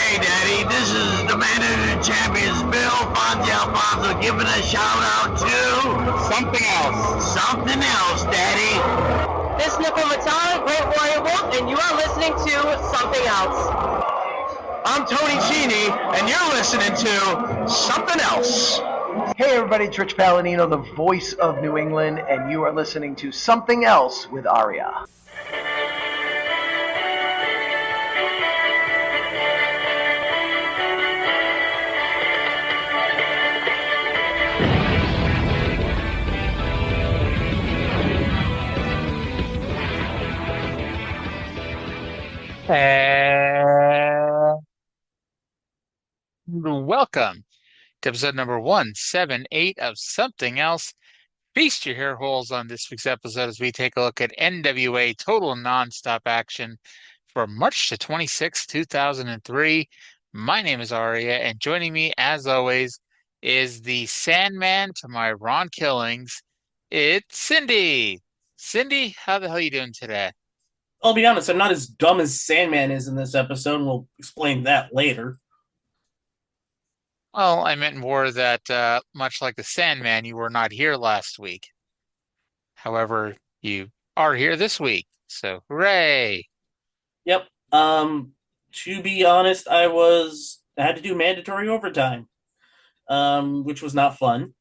Hey, Daddy, this is the man of the champions, Bill Fonzie Alfonso, giving a shout out to something else. Something else, Daddy. This is Nicole Matata, Great Warrior Wolf, and you are listening to Something Else. I'm Tony Cini, and you're listening to Something Else. Hey everybody, it's Rich Palladino, the voice of New England, and you are listening to Something Else with Aria. Welcome to episode number 178 of Something Else. Feast your hair holes on this week's episode as we take a look at NWA Total Nonstop Action for March the 26th, 2003. My name is Aria, and joining me, as always, is the Sandman to my Ron Killings. It's Cindy. Cindy, how the hell are you doing today? I'll be honest, I'm not as dumb as Sandman is in this episode, and we'll explain that later. Well, I meant more that, much like the Sandman, you were not here last week. However, you are here this week, so hooray! Yep. To be honest, I had to do mandatory overtime, which was not fun.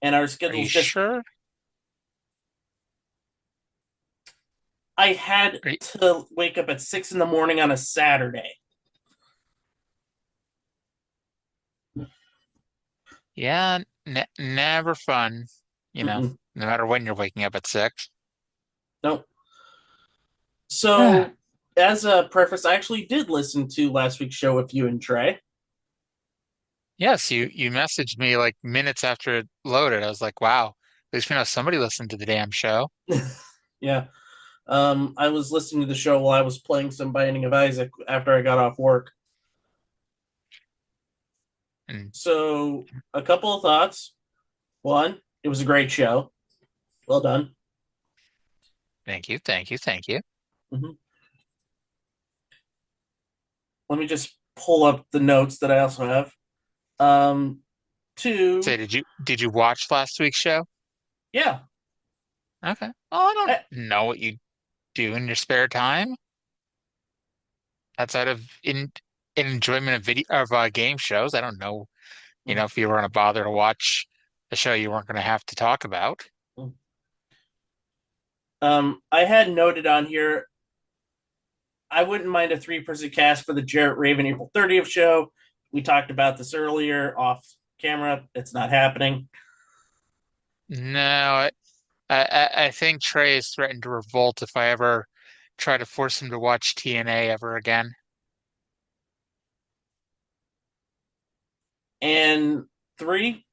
And our Are schedule you sure? I had Are you- to wake up at 6 a.m. on a Saturday. Yeah, never fun, no matter when you're waking up at 6. Nope. So, as a preface, I actually did listen to last week's show with you and Trey. Yes, you messaged me like minutes after it loaded. I was like, wow, at least we know somebody listened to the damn show. Yeah. I was listening to the show while I was playing some Binding of Isaac after I got off work. And So, a couple of thoughts. One, it was a great show. Well done. thank you, thank you, thank you. Let me just pull up the notes that I also have. Two, Say, did you watch last week's show? yeah. Okay. Oh, I don't I- know what you do in your spare time outside of in enjoyment of game shows. I don't know, if you were going to bother to watch a show you weren't going to have to talk about. I had noted on here, I wouldn't mind a 3-person cast for the Jarrett Raven April 30th show. We talked about this earlier off camera. It's not happening. No, I think Trey has threatened to revolt if I ever try to force him to watch TNA ever again. And 3,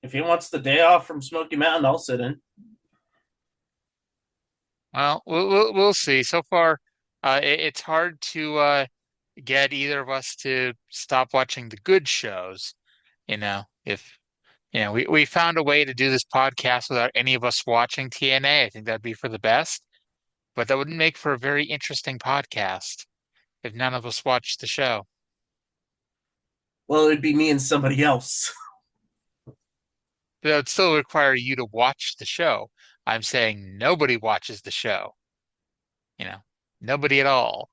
if he wants the day off from Smoky Mountain, I'll sit in. Well, we'll see. So far, it's hard to get either of us to stop watching the good shows. If we found a way to do this podcast without any of us watching TNA, I think that'd be for the best. But that wouldn't make for a very interesting podcast if none of us watched the show. Well, it would be me and somebody else. That would still require you to watch the show. I'm saying nobody watches the show. Nobody at all.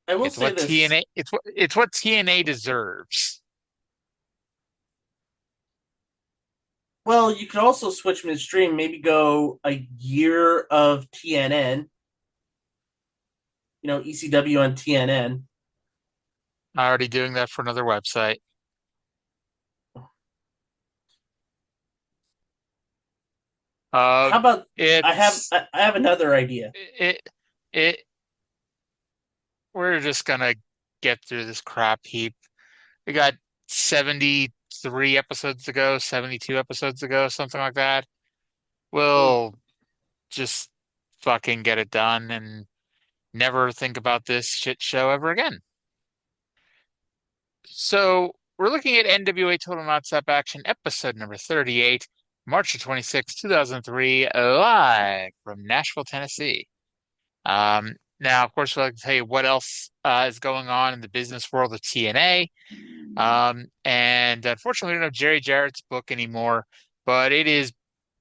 I will It's say what this. TNA it's what TNA deserves. Well, you could also switch midstream, maybe go a year of TNN. ECW on TNN. Already doing that for another website. How about I It's have another idea. it it we're just gonna get through this crap heap. We got 73 episodes ago, 72 episodes ago, something like that. We'll just fucking get it done and never think about this shit show ever again. So we're looking at NWA Total Nonstop Action, episode number 38, March 26, 2003, live from Nashville, Tennessee. Now, of course, we'd like to tell you what else is going on in the business world of TNA. And unfortunately, we don't have Jerry Jarrett's book anymore, but it is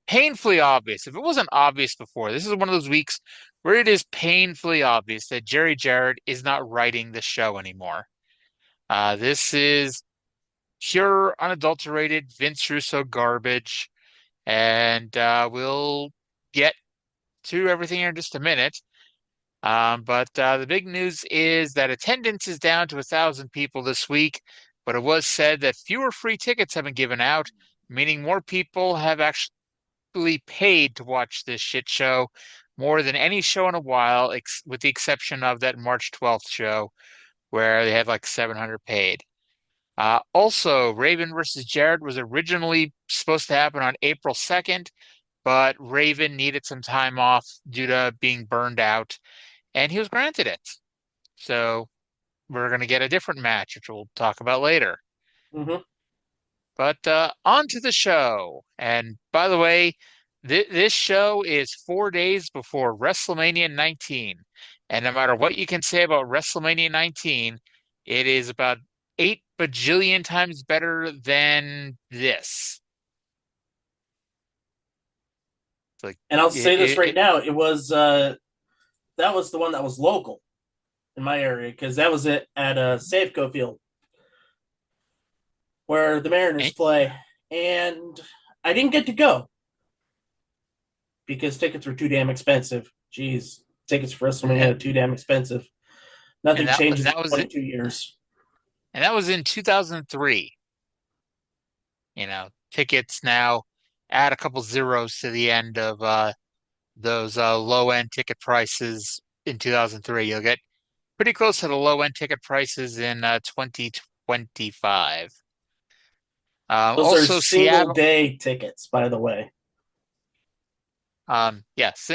painfully obvious. If it wasn't obvious before, this is one of those weeks where it is painfully obvious that Jerry Jarrett is not writing the show anymore. This is pure, unadulterated Vince Russo garbage, and we'll get to everything here in just a minute. But the big news is that attendance is down to 1,000 people this week, but it was said that fewer free tickets have been given out, meaning more people have actually paid to watch this shit show, more than any show in a while, with the exception of that March 12th show where they had like 700 paid. Also, Raven versus Jared was originally supposed to happen on April 2nd, but Raven needed some time off due to being burned out, and he was granted it. So we're going to get a different match, which we'll talk about later. Mm-hmm. But on to the show. And by the way, this show is 4 days before WrestleMania 19. And no matter what you can say about WrestleMania 19, it is about 8 bajillion times better than this. It's like And I'll say this right it, now: it was that was the one that was local in my area because that was it at Safeco Field where the Mariners it, play, and I didn't get to go because tickets were too damn expensive. Jeez, tickets for WrestleMania are too damn expensive. and Nothing that and changes in that was it, 22 years. and that was in 2003. Tickets now add a couple zeros to the end of those low end ticket prices in 2003. You'll get pretty close to the low end ticket prices in 2025. Those are Also, single Seattle. day tickets, by the way. Yes,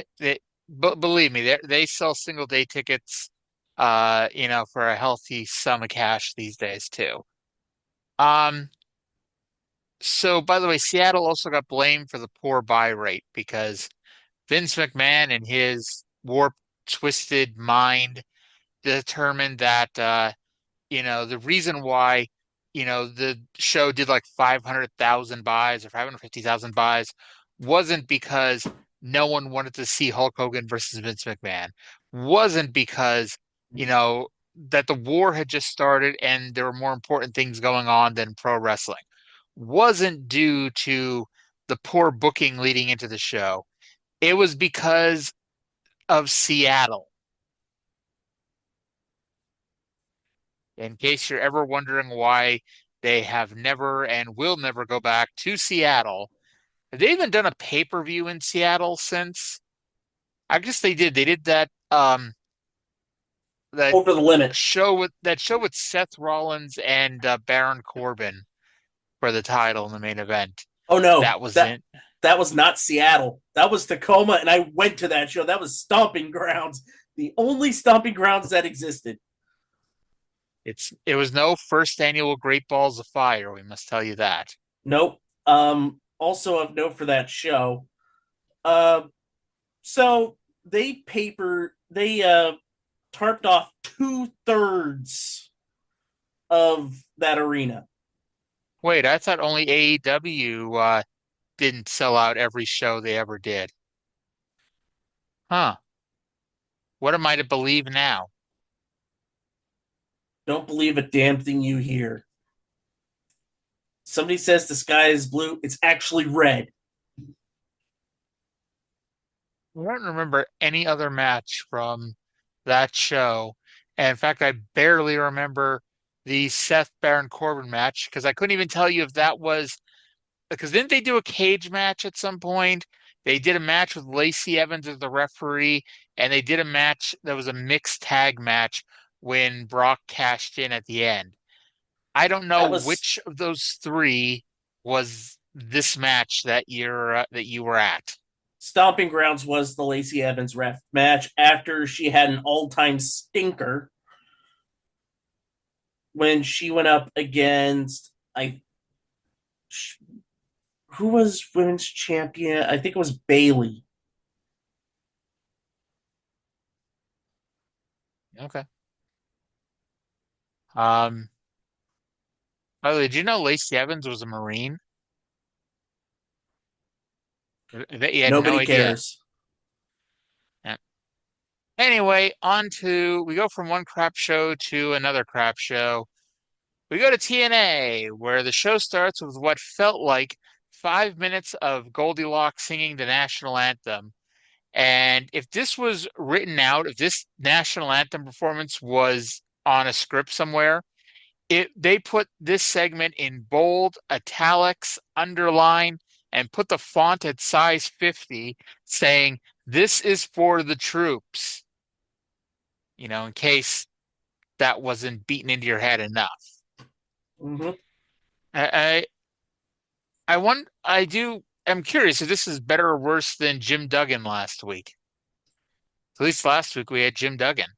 believe me, they sell single day tickets, for a healthy sum of cash these days too. Um, so by the way, Seattle also got blamed for the poor buy rate because Vince McMahon and his warped, twisted mind determined that the reason why the show did like 500,000 buys or 550,000 buys wasn't because no one wanted to see Hulk Hogan versus Vince McMahon. Wasn't because that the war had just started and there were more important things going on than pro wrestling. Wasn't due to the poor booking leading into the show. It was because of Seattle. In case you're ever wondering why they have never and will never go back to Seattle, have they even done a pay-per-view in Seattle since? I guess they did. They did that Over the limit. show with Seth Rollins and Baron Corbin for the title in the main event. Oh no, That was it. that was not Seattle. That was Tacoma, and I went to that show. That was Stomping Grounds, the only Stomping Grounds that existed. It was no first annual Great Balls of Fire, we must tell you that. Nope. Also of note for that show. So they tarped off 2/3 of that arena. Wait, I thought only AEW didn't sell out every show they ever did. Huh. What am I to believe now? Don't believe a damn thing you hear. Somebody says the sky is blue. It's actually red. I don't remember any other match from that show. And in fact, I barely remember the Seth Baron Corbin match because I couldn't even tell you if that was because didn't they do a cage match at some point? They did a match with Lacey Evans as the referee, and they did a match that was a mixed tag match when Brock cashed in at the end. I don't know That was which of those three was this match that you were at. Stomping Grounds was the Lacey Evans ref match after she had an all-time stinker when she went up against who was women's champion? I think it was Bailey. Okay. By the way, did you know Lacey Evans was a Marine? I bet you had no Nobody idea. cares. Yeah. Anyway, we go from one crap show to another crap show. We go to TNA, where the show starts with what felt like 5 minutes of Goldilocks singing the national anthem. And if this was written out, if this national anthem performance was on a script somewhere, they put this segment in bold, italics, underline, and put the font at size 50, saying, "This is for the troops." In case that wasn't beaten into your head enough. Mm-hmm. I I'm curious if this is better or worse than Jim Duggan last week. At least last week we had Jim Duggan.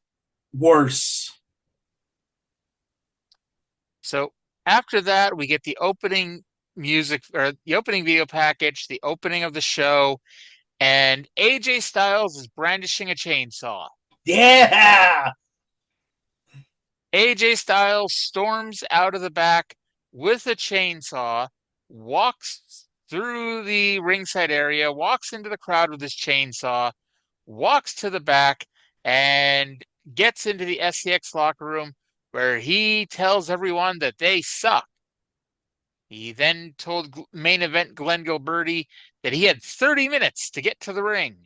Worse. So after that, we get the opening music or the opening video package, the opening of the show, and AJ Styles is brandishing a chainsaw. Yeah. AJ Styles storms out of the back with a chainsaw, walks through the ringside area, walks into the crowd with his chainsaw, walks to the back, and gets into the SCX locker room where he tells everyone that they suck. He then told main event Glenn Gilbertti that he had 30 minutes to get to the ring.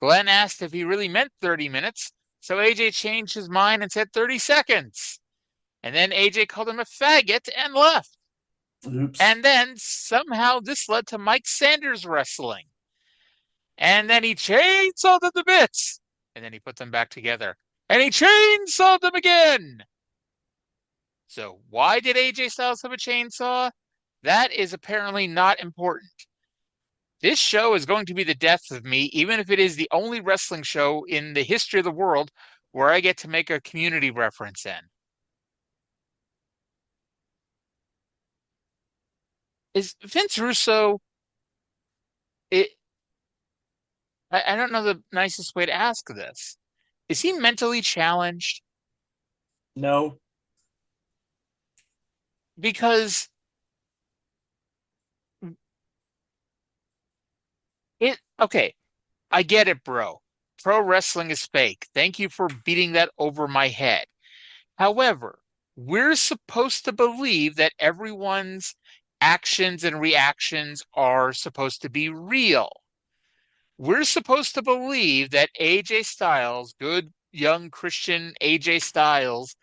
Glenn asked if he really meant 30 minutes, so AJ changed his mind and said 30 seconds. And then AJ called him a faggot and left. Oops. And then somehow this led to Mike Sanders wrestling. And then he chainsawed them to bits. And then he put them back together. And he chainsawed them again. So why did AJ Styles have a chainsaw? That is apparently not important. This show is going to be the death of me, even if it is the only wrestling show in the history of the world where I get to make a community reference in. Is Vince Russo, I don't know the nicest way to ask this. Is he mentally challenged? No. Because okay, I get it, bro. Pro wrestling is fake. Thank you for beating that over my head. However, we're supposed to believe that everyone's actions and reactions are supposed to be real. We're supposed to believe that AJ Styles, good young Christian AJ Styles,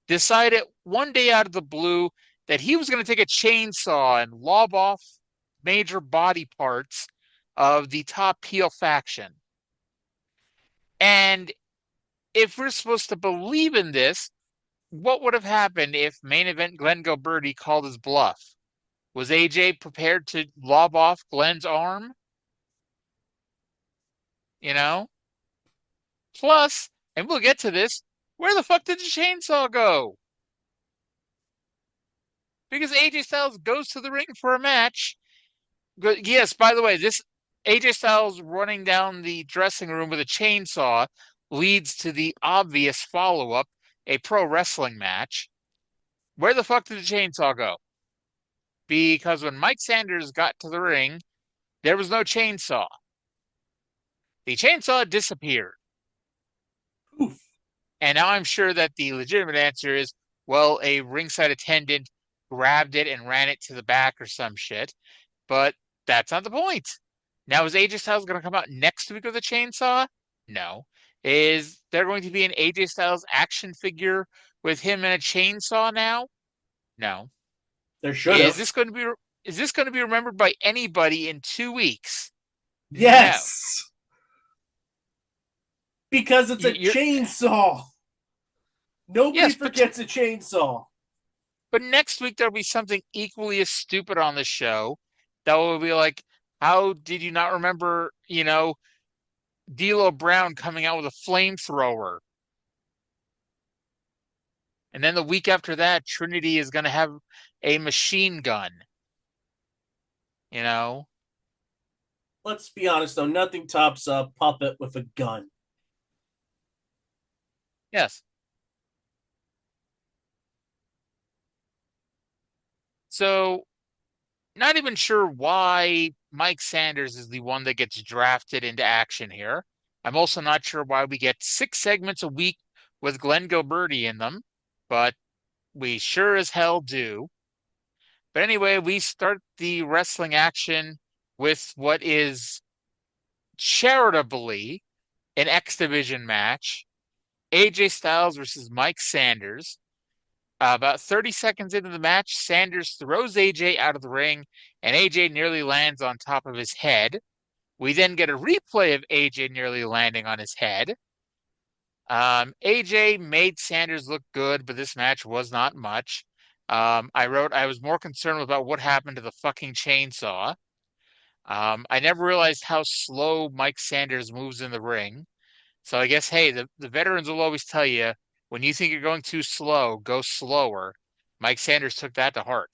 decided one day out of the blue that he was going to take a chainsaw and lob off major body parts of the top heel faction. And if we're supposed to believe in this, what would have happened if main event Glenn Gilbertti called his bluff? Was AJ prepared to lob off Glenn's arm? You know? Plus, and we'll get to this, where the fuck did the chainsaw go? Because AJ Styles goes to the ring for a match. Yes, by the way, this AJ Styles running down the dressing room with a chainsaw leads to the obvious follow-up, a pro wrestling match. Where the fuck did the chainsaw go? Because when Mike Sanders got to the ring, there was no chainsaw. The chainsaw disappeared. Oof. And now I'm sure that the legitimate answer is, well, a ringside attendant grabbed it and ran it to the back or some shit. But that's not the point. Now, is AJ Styles going to come out next week with a chainsaw? No. Is there going to be an AJ Styles action figure with him and a chainsaw now? No. There should have. Is this going to be remembered by anybody in 2 weeks? Yes. No. Because it's a You're, chainsaw. Nobody forgets a chainsaw. But next week there'll be something equally as stupid on the show that will be like, how did you not remember, D'Lo Brown coming out with a flamethrower? And then the week after that, Trinity is going to have a machine gun. Let's be honest, though. Nothing tops a puppet with a gun. Yes. So, not even sure why Mike Sanders is the one that gets drafted into action here. I'm also not sure why we get 6 segments a week with Glenn Gilbertti in them, but we sure as hell do. But anyway, we start the wrestling action with what is charitably an X Division match. AJ Styles versus Mike Sanders. About 30 seconds into the match, Sanders throws AJ out of the ring, and AJ nearly lands on top of his head. We then get a replay of AJ nearly landing on his head. AJ made Sanders look good, but this match was not much. I wrote I was more concerned about what happened to the fucking chainsaw. I never realized how slow Mike Sanders moves in the ring. So I guess, hey, the veterans will always tell you when you think you're going too slow, go slower. Mike Sanders took that to heart.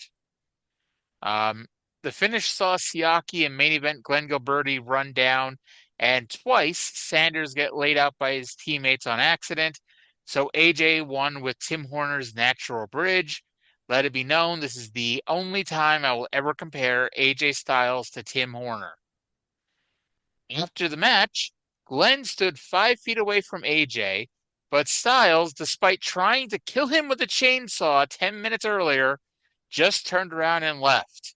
Um, the finish saw Siaki and main event Glenn Gilbertti run down, and twice Sanders get laid out by his teammates on accident. So AJ won with Tim Horner's natural bridge. Let it be known this is the only time I will ever compare AJ Styles to Tim Horner. After the match, Glenn stood 5 feet away from AJ, but Styles, despite trying to kill him with a chainsaw 10 minutes earlier, just turned around and left.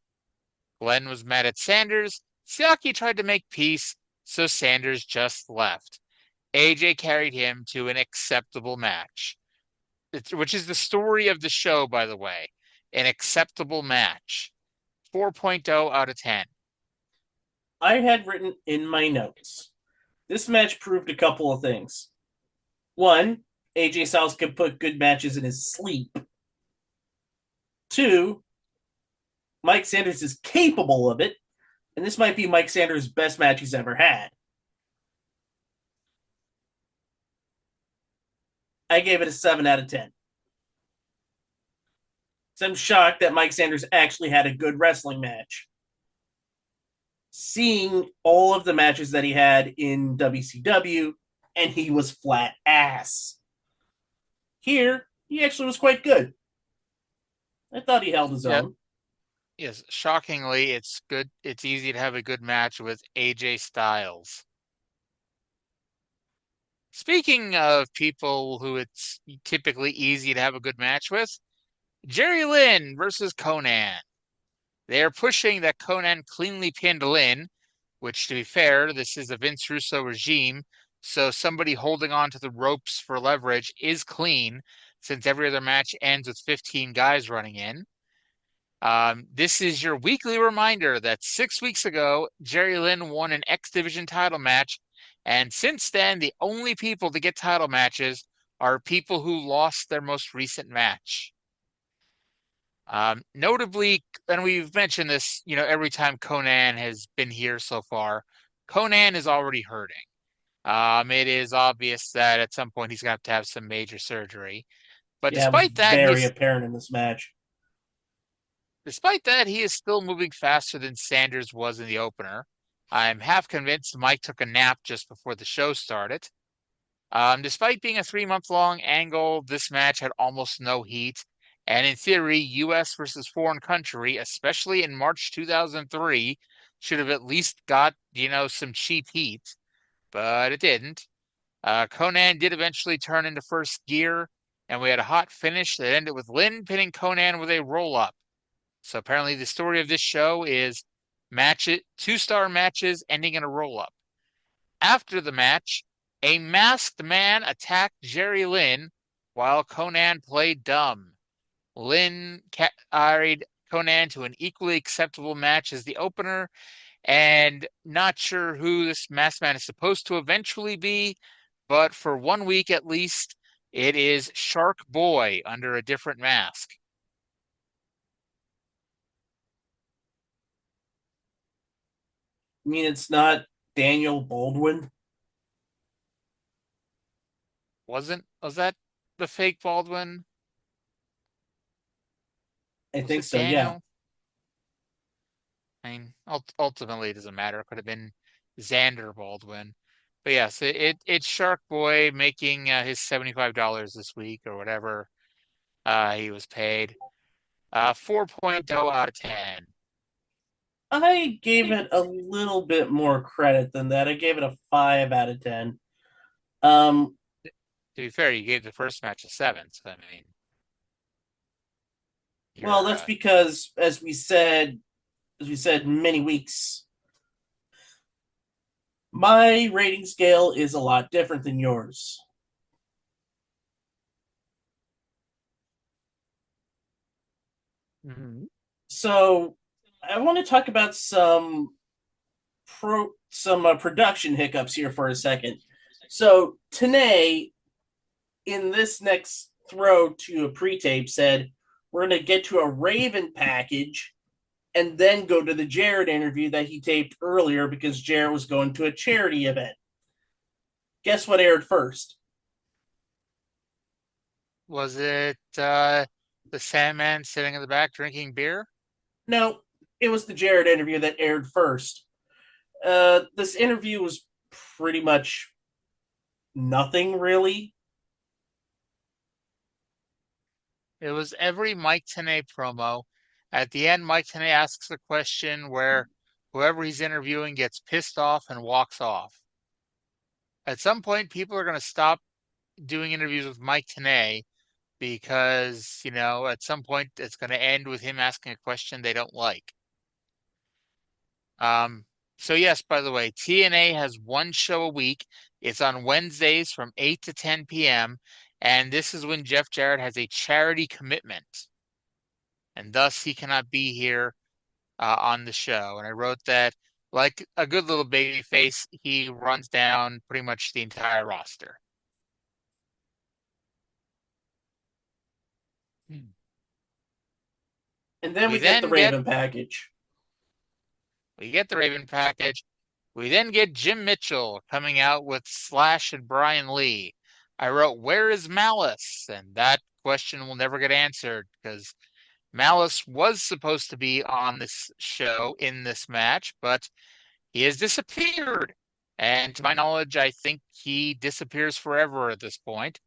Glenn was mad at Sanders. Siaki tried to make peace, so Sanders just left. AJ carried him to an acceptable match, which is the story of the show, by the way. An acceptable match. 4.0 out of 10. I had written in my notes, this match proved a couple of things. One, AJ Styles can put good matches in his sleep. Two, Mike Sanders is capable of it, and this might be Mike Sanders' best match he's ever had. I gave it a 7 out of 10. So I'm shocked that Mike Sanders actually had a good wrestling match. Seeing all of the matches that he had in WCW, and he was flat ass. Here, he actually was quite good. I thought he held his own. Yes, shockingly, it's good. It's easy to have a good match with AJ Styles. Speaking of people who it's typically easy to have a good match with, Jerry Lynn versus Conan. They're pushing that Conan cleanly pinned Lynn, which, to be fair, this is a Vince Russo regime, so somebody holding on to the ropes for leverage is clean, since every other match ends with 15 guys running in. This is your weekly reminder that 6 weeks ago, Jerry Lynn won an X Division title match, and since then, the only people to get title matches are people who lost their most recent match. Notably, and we've mentioned this, every time Conan has been here so far, Conan is already hurting. It is obvious that at some point he's going to have some major surgery. But Yeah, it was despite that, very apparent in this match. Despite that, he is still moving faster than Sanders was in the opener. I'm half convinced Mike took a nap just before the show started. Despite being a 3-month-long angle, this match had almost no heat. And in theory, U.S. versus foreign country, especially in March 2003, should have at least got, some cheap heat. But it didn't. Conan did eventually turn into first gear, and we had a hot finish that ended with Lynn pinning Conan with a roll-up. So apparently the story of this show is 2-star matches ending in a roll-up. After the match, a masked man attacked Jerry Lynn while Conan played dumb. Lynn carried Conan to an equally acceptable match as the opener, and not sure who this masked man is supposed to eventually be, but for 1 week at least, it is Shark Boy under a different mask. I mean, it's not Daniel Baldwin. Was that the fake Baldwin? I Was think it so, Daniel? yeah. I mean, ultimately, it doesn't matter. It could have been Xander Baldwin. But yes, it's Shark Boy making his $75 this week or whatever he was paid. 4.0 out of 10. I gave it a little bit more credit than that. I gave it a 5 out of 10. Um, To be fair, you gave the first match a 7, so I mean, well, you're that's because, as we said many weeks, my rating scale is a lot different than yours. Mhm. So I want to talk about some production hiccups here for a second. So Tanae, in this next throw to a pre-tape, said we're going to get to a Raven package and then go to the Jarrett interview that he taped earlier because Jarrett was going to a charity event. Guess what aired first? Was it the Sandman sitting in the back drinking beer? No, it was the Jarrett interview that aired first. This interview was pretty much nothing really. It was every Mike Tenay promo. At the end, Mike Tenay asks a question where whoever he's interviewing gets pissed off and walks off. At some point, people are going to stop doing interviews with Mike Tenay because, at some point it's going to end with him asking a question they don't like. So yes, by the way, TNA has one show a week. It's on Wednesdays from 8 to 10 p.m. And this is when Jeff Jarrett has a charity commitment. And thus he cannot be here on the show. And I wrote that, like a good little baby face, he runs down pretty much the entire roster. Hmm. And then We we get the then get Raven package. we get the Raven package. We then get Jim Mitchell coming out with Slash and Brian Lee. I wrote, "Where is Malice?" And that question will never get answered because Malice was supposed to be on this show in this match, but he has disappeared. And to my knowledge, I think he disappears forever at this point.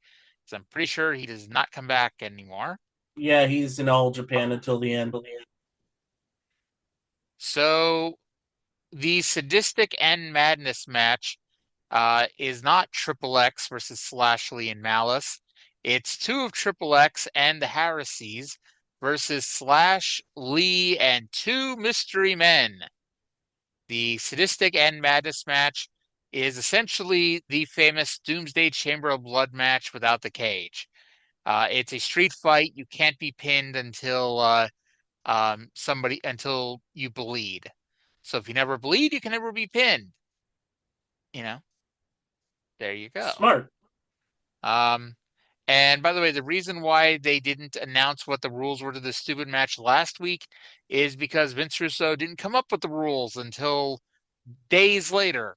So I'm pretty sure he does not come back anymore. Yeah, he's in all Japan until the end. So the Sadistic and Madness match is not Triple X versus Slashley and Malice. It's two of Triple X and the Heresies versus Slash, Lee, and two mystery men. The Sadistic and Madness match is essentially the famous Doomsday Chamber of Blood match without the cage. It's a street fight. You can't be pinned until you bleed. So if you never bleed, you can never be pinned. You know, there you go. Smart. Um, and by the way, the reason why they didn't announce what the rules were to the stupid match last week is because Vince Russo didn't come up with the rules until days later.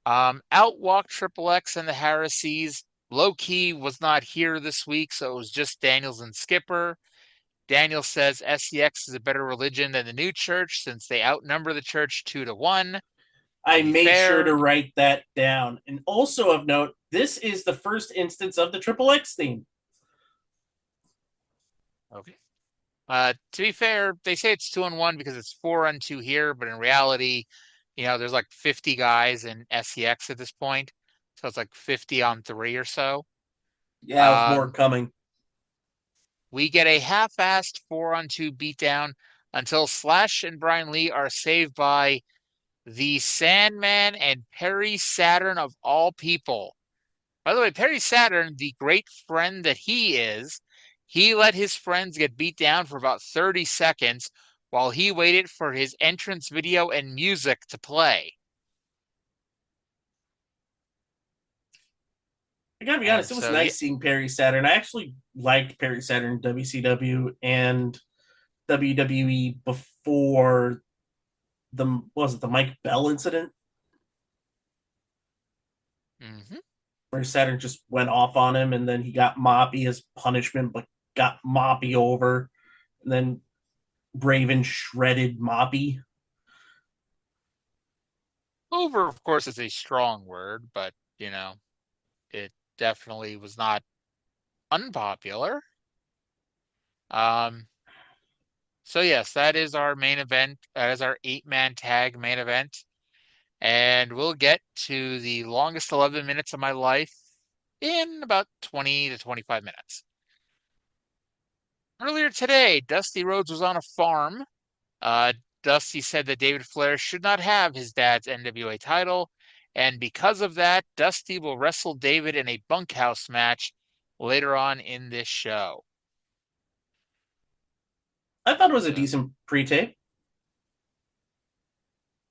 Out walked Triple X and the Heresies. Low Key was not here this week, so it was just Daniels and Skipper. Daniel says SEX is a better religion than the new church since they outnumber the church 2-1. I To be made sure fair, to write that down. And also of note, this is the first instance of the Triple X theme. okay. To be fair, they say it's 2-1 because it's 4-2 here, but in reality, there's like 50 guys in SEX at this point, so it's like 50 on 3 or so. Yeah, with more Um, coming. we get a half-assed 4-2 beatdown until Slash and Brian Lee are saved by the Sandman and Perry Saturn of all people. By the way, Perry Saturn, the great friend that he is, he let his friends get beat down for about 30 seconds while he waited for his entrance video and music to play. I gotta be And honest, it was so, yeah, nice seeing Perry Saturn. I actually liked Perry Saturn in WCW and WWE before the Mike Bell incident mhm. where Saturn just went off on him and then he got Moppy as punishment, but got Moppy over. And then Raven shredded Moppy. Over, of course, is a strong word, but, it definitely was not unpopular. So yes, that is our main event. That is our 8-man tag main event. And we'll get to the longest 11 minutes of my life in about 20 to 25 minutes. Earlier today, Dusty Rhodes was on a farm. Dusty said that David Flair should not have his dad's NWA title, and because of that, Dusty will wrestle David in a bunkhouse match later on in this show. I thought it was a So, decent pre-tape.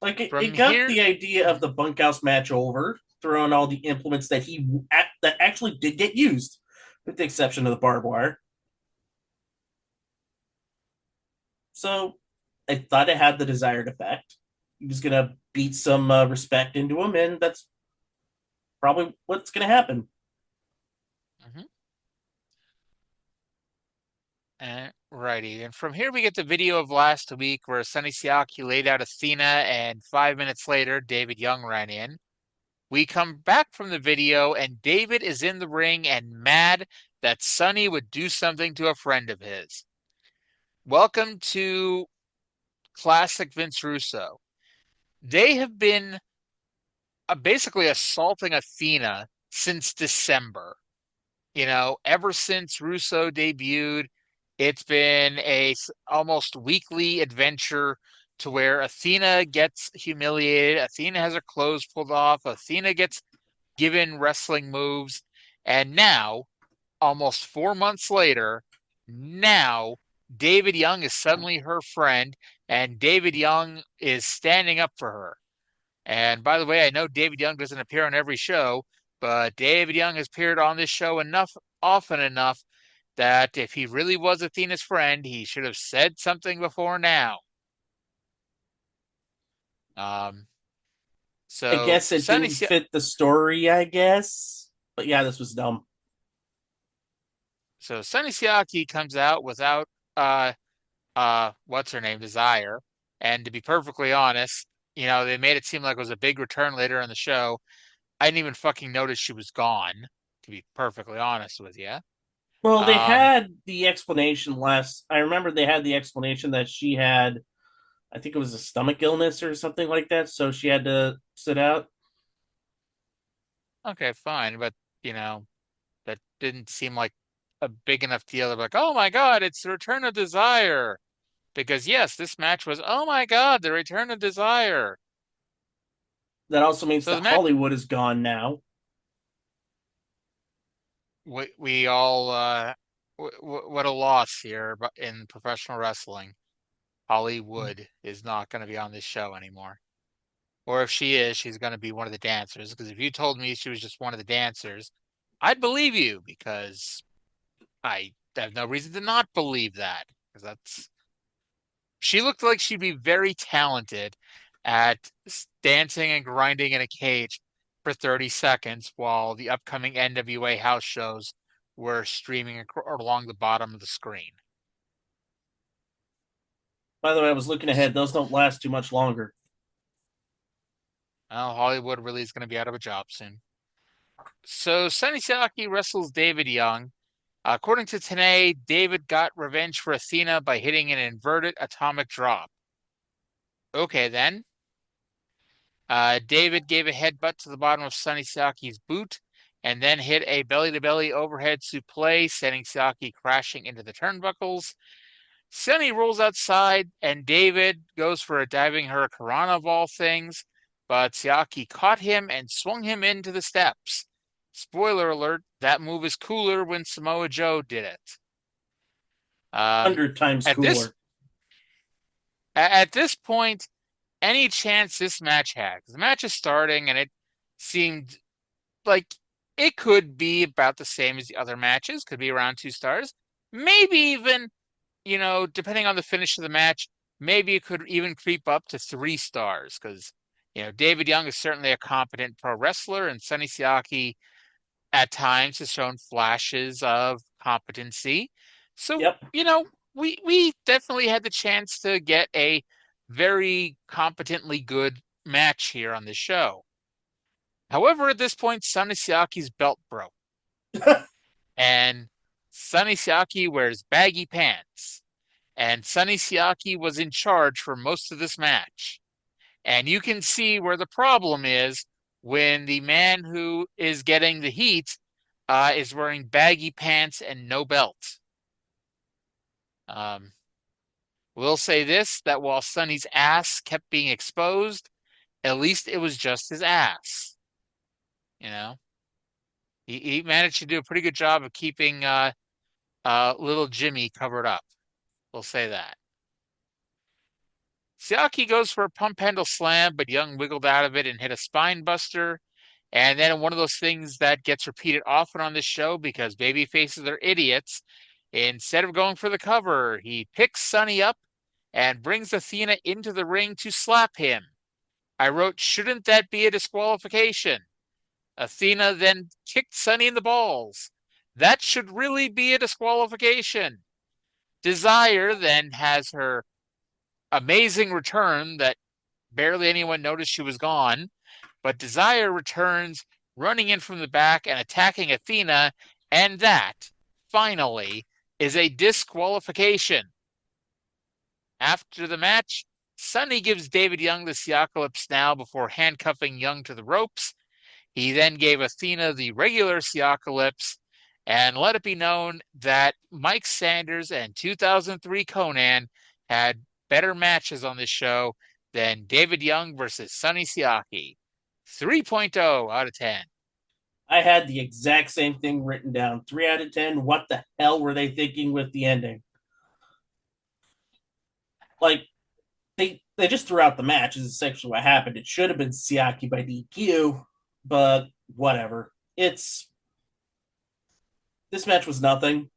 Like from it got here, the idea of the bunkhouse match over, throwing all the implements that that actually did get used, with the exception of the barbed wire. So I thought it had the desired effect. He was gonna beat some respect into him, and that's probably what's gonna happen. mhm. Righty. And from here, we get the video of last week where Sonny Siaki laid out Athena, and 5 minutes later, David Young ran in. We come back from the video, and David is in the ring and mad that Sonny would do something to a friend of his. Welcome to classic Vince Russo. They have been basically assaulting Athena since December. Ever since Russo debuted, it's been a almost weekly adventure to where Athena gets humiliated, Athena has her clothes pulled off, Athena gets given wrestling moves, and now, almost 4 months later, now David Young is suddenly her friend, and David Young is standing up for her. And by the way, I know David Young doesn't appear on every show, but David Young has appeared on this show often enough, that if he really was Athena's friend, he should have said something before now. Um, I so guess it Sonny, didn't fit the story, I guess. But yeah, this was dumb. so Sonny Siaki comes out without what's her name, Desire, and to be perfectly honest, they made it seem like it was a big return later in the show. I didn't even fucking notice she was gone, to be perfectly honest with you. Well, they Um, had the explanation last. I remember they had the explanation that she had, I think it was a stomach illness or something like that, so she had to sit out. okay, fine, but you know, that didn't seem like a big enough deal. They're like, oh my God, it's the return of Desire. Because yes, this match was, oh my God, the return of Desire. That also means So that the match, Hollywood is gone now. we all, what a loss here in professional wrestling. Hollywood is not going to be on this show anymore. Or if she is, she's going to be one of the dancers. Because if you told me she was just one of the dancers, I'd believe you because I have no reason to not believe that. Because she looked like she'd be very talented at dancing and grinding in a cage for 30 seconds while the upcoming NWA house shows were streaming along the bottom of the screen. By the way, I was looking ahead; those don't last too much longer. Well, Hollywood really is going to be out of a job soon. So Sonny Siaki wrestles David Young. According to Tenay, David got revenge for Athena by hitting an inverted atomic drop. Okay, then. David gave a headbutt to the bottom of Sonny Siaki's boot and then hit a belly-to-belly overhead suplex, sending Siaki crashing into the turnbuckles. Sonny rolls outside, and David goes for a diving hurricanrana of all things, but Siaki caught him and swung him into the steps. Spoiler alert, that move is cooler when Samoa Joe did it. 100 times At this cooler. at this point, any chance this match had, 'cause the match is starting and it seemed like it could be about the same as the other matches, could be around 2 stars, maybe even, depending on the finish of the match, maybe it could even creep up to 3 stars because, David Young is certainly a competent pro wrestler, and Sonny Siaki at times has shown flashes of competency. So, Yep. we definitely had the chance to get a very competently good match here on this show. However, at this point, Sonny Siaki's belt broke. And Sonny Siaki wears baggy pants, and Sonny Siaki was in charge for most of this match. And you can see where the problem is when the man who is getting the heat is wearing baggy pants and no belt. We'll say this, that while Sonny's ass kept being exposed, at least it was just his ass. You know, he managed to do a pretty good job of keeping little Jimmy covered up. We'll say that. Siaki goes for a pump handle slam, but Young wiggled out of it and hit a spine buster. And then one of those things that gets repeated often on this show because baby faces are idiots. Instead of going for the cover, he picks Sonny up and brings Athena into the ring to slap him. I wrote, shouldn't that be a disqualification? Athena then kicked Sonny in the balls. That should really be a disqualification. Desire then has her amazing return that barely anyone noticed she was gone, but Desire returns running in from the back and attacking Athena, and that, finally, is a disqualification. After the match, Sonny gives David Young the Siacalypse now before handcuffing Young to the ropes. He then gave Athena the regular Siacalypse and let it be known that Mike Sanders and 2003 Conan had better matches on this show than David Young versus Sonny Siaki. 3.0 out of 10. I had the exact same thing written down. 3 out of 10. What the hell were they thinking with the ending? Like, they just threw out the match is essentially what happened. It should have been Siaki by DQ, but whatever. This match was nothing,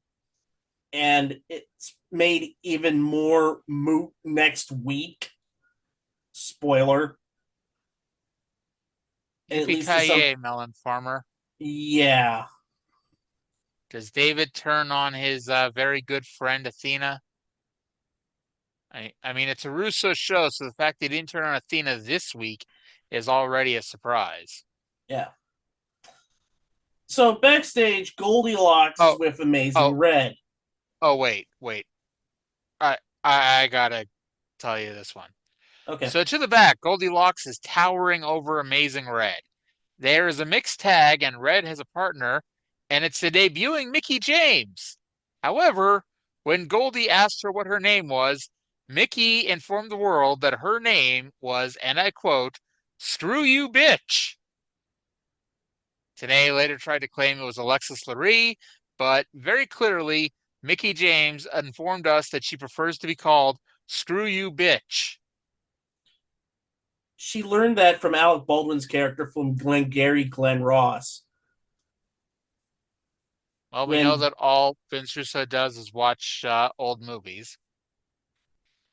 and it's made even more moot next week. Spoiler. Yippee-ki-yay, Melon Farmer. Yeah. Does David turn on his very good friend Athena? I mean, it's a Russo show, so the fact they didn't turn on Athena this week is already a surprise. Yeah. So backstage, Goldilocks is with Amazing Red. Oh, wait. I gotta tell you this one. Okay. So to the back, Goldilocks is towering over Amazing Red. There is a mixed tag, and Red has a partner, and it's the debuting Mickie James. However, when Goldie asked her what her name was, Mickie informed the world that her name was, and I quote, "Screw you, bitch." Tenay later tried to claim it was Alexis Lurie, but very clearly, Mickie James informed us that she prefers to be called "Screw you, bitch." She learned that from Alec Baldwin's character from Glenn Ross. Well, we know that all Vince Russo does is watch old movies.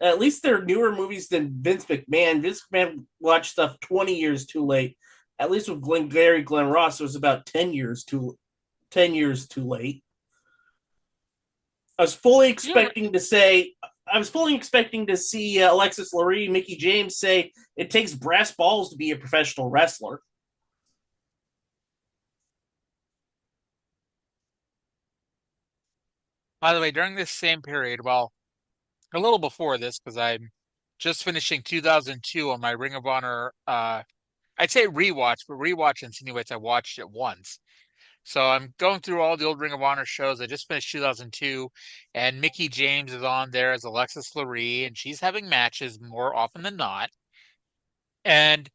At least they're newer movies than Vince McMahon. Vince McMahon watched stuff 20 years too late. At least with Glenn Ross, it was about 10 years too late. I was fully expecting to see Alexis Lurie, Mickie James say it takes brass balls to be a professional wrestler. By the way, during this same period, well, a little before this, because I'm just finishing 2002 on my Ring of Honor, I'd say rewatch, but rewatch insinuates I watched it once. So I'm going through all the old Ring of Honor shows. I just finished 2002, and Mickie James is on there as Alexis Lurie, and she's having matches more often than not. And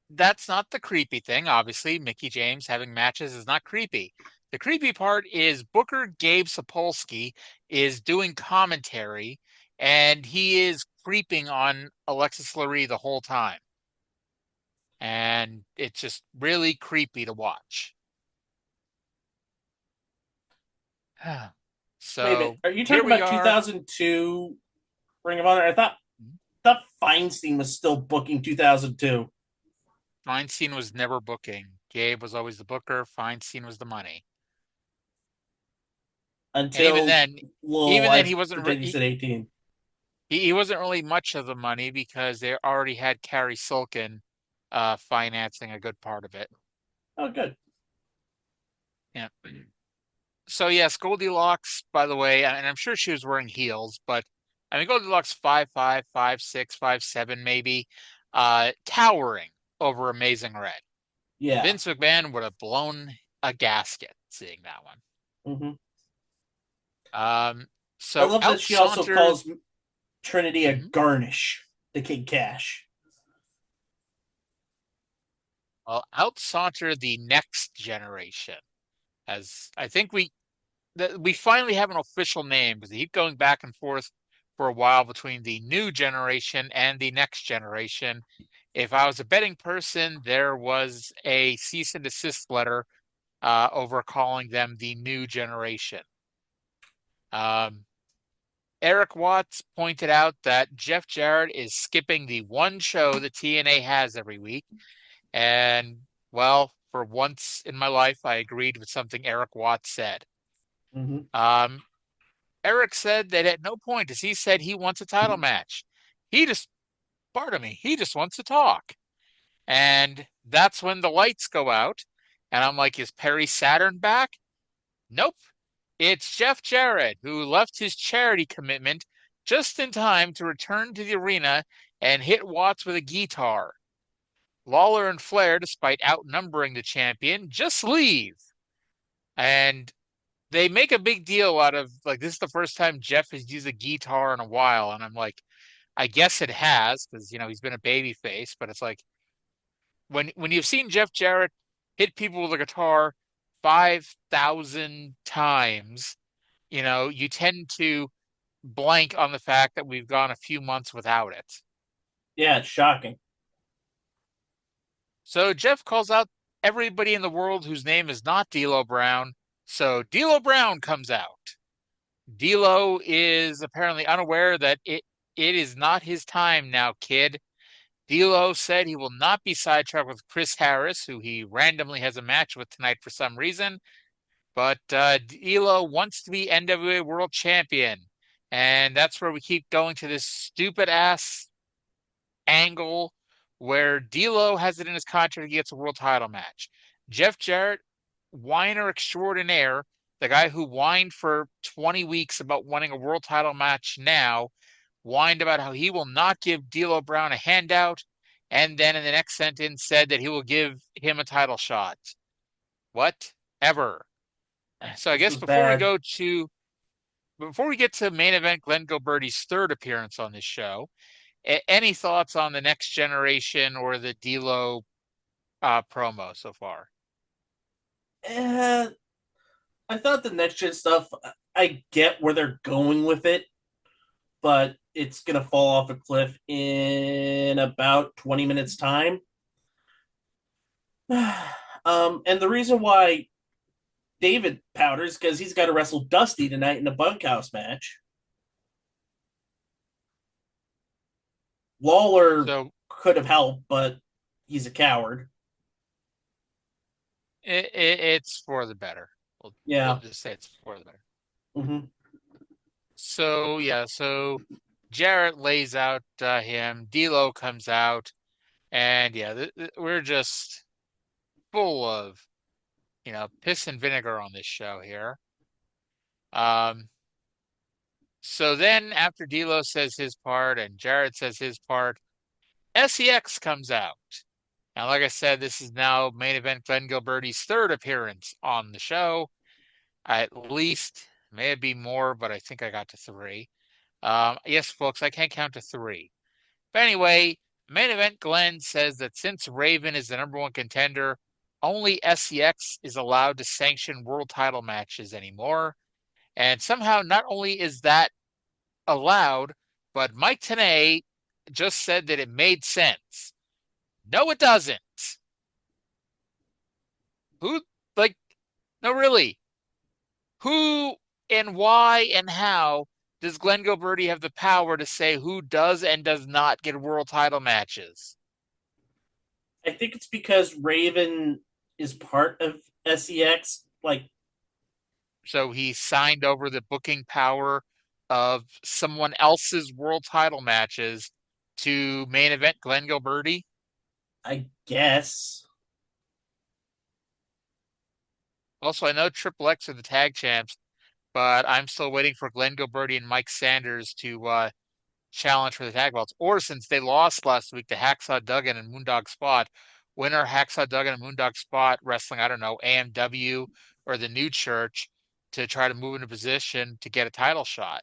that's not the creepy thing. Obviously, Mickie James having matches is not creepy. The creepy part is Booker Gabe Sapolsky is doing commentary, and he is creeping on Alexis Lurie the whole time. And it's just really creepy to watch. So wait a minute. Are you talking about 2002 Ring of Honor? I thought Feinstein was still booking 2002. Feinstein was never booking. Gabe was always the booker. Feinstein was the money. Until even then, he wasn't. He said 18. He wasn't really much of the money because they already had Carrie Silken financing a good part of it. Oh, good. Yeah. So yes, Goldilocks, by the way, and I'm sure she was wearing heels, but I mean Goldilocks 5'5", 5'6", 5'7", maybe, towering over Amazing Red. Yeah. Vince McMahon would have blown a gasket seeing that one. hmm Um, I so love that out she also saunters. calls Trinity a Mhm. garnish to Kid Cash. Well, out saunter the next generation. As I think we finally have an official name because they keep going back and forth for a while between the new generation and the next generation. If I was a betting person, there was a cease and desist letter over calling them the new generation. Um, Eric Watts pointed out that Jeff Jarrett is skipping the one show that TNA has every week. And, well, for once in my life, I agreed with something Eric Watts said. hmm Um, Eric said that at no point has he said he wants a title match. He just, pardon me, he just wants to talk. And that's when the lights go out. And I'm like, is Perry Saturn back? Nope. It's Jeff Jarrett, who left his charity commitment just in time to return to the arena and hit Watts with a guitar. Lawler and Flair, despite outnumbering the champion, just leave. And they make a big deal out of like this is the first time Jeff has used a guitar in a while, and I'm like, I guess it has because he's been a baby face, but it's like when you've seen Jeff Jarrett hit people with a guitar 5,000 times, you tend to blank on the fact that we've gone a few months without it. Yeah, it's shocking. So Jeff calls out everybody in the world whose name is not D'Lo Brown. So D'Lo Brown comes out. D'Lo is apparently unaware that it is not his time now, kid. D'Lo said he will not be sidetracked with Chris Harris, who he randomly has a match with tonight for some reason. But D'Lo wants to be NWA World Champion, and that's where we keep going to this stupid ass angle where D'Lo has it in his contract he gets a world title match. Jeff Jarrett, whiner extraordinaire, the guy who whined for 20 weeks about wanting a world title match now, whined about how he will not give D'Lo Brown a handout, and then in the next sentence said that he will give him a title shot. Whatever. So I This guess was bad. before we get to main event Glenn Gilbertti's third appearance on this show, any thoughts on the next generation or the D'Lo promo so far? Eh, I thought the next gen stuff, I get where they're going with it, but it's going to fall off a cliff in about 20 minutes' time. And the reason why David powders because he's got to wrestle Dusty tonight in a bunkhouse match. Lawler So could have helped, but he's a coward. it's for the better. We'll Yeah. just say it's for the better. hmm So yeah, so Jarrett lays out him. D'Lo comes out, and yeah, we're just full of piss and vinegar on this show here. Um, so then after D'Lo says his part and Jarrett says his part, SEX comes out. And like I said, this is now main event Glenn Gilbertti's third appearance on the show. At least, may it be more, but I think I got to three. Yes, folks, I can't count to three. But anyway, main event Glenn says that since Raven is the #1 contender, only SEX is allowed to sanction world title matches anymore. And somehow, not only is that allowed, but Mike Tenay just said that it made sense. No, it doesn't. Who, like, no, really. Who and why and how does Glenn Gilbertti have the power to say who does and does not get world title matches? I think it's because Raven is part of SEX. Like, So he signed over the booking power of someone else's world title matches to main event Glenn Gilbertti. I guess. Also, I know Triple X are the tag champs, but I'm still waiting for Glenn Gilbertti and Mike Sanders to challenge for the tag belts. Or since they lost last week to Hacksaw Duggan and Moondog Spot, when are Hacksaw Duggan and Moondog Spot wrestling, I don't know, AMW or the New Church to try to move into position to get a title shot?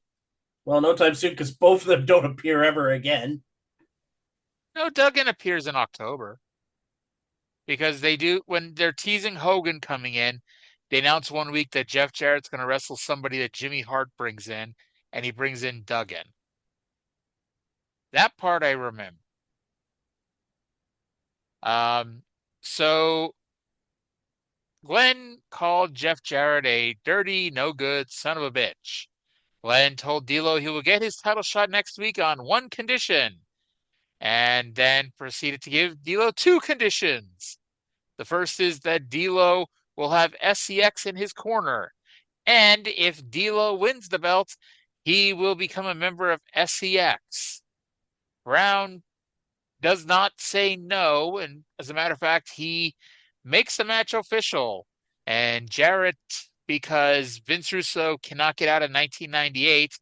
Well, no time soon because both of them don't appear ever again. No, Duggan appears in October because they do when they're teasing Hogan coming in. They announce one week that Jeff Jarrett's going to wrestle somebody that Jimmy Hart brings in, and he brings in Duggan. That part I remember. Um, so Glenn called Jeff Jarrett a dirty, no good son of a bitch. Glenn told D'Lo he will get his title shot next week on one condition, and then proceeded to give D'Lo two conditions. The first is that D'Lo will have SCX in his corner, and if D'Lo wins the belt, he will become a member of SCX. Brown does not say no, and as a matter of fact, he makes the match official. And Jarrett, because Vince Russo cannot get out of 1998,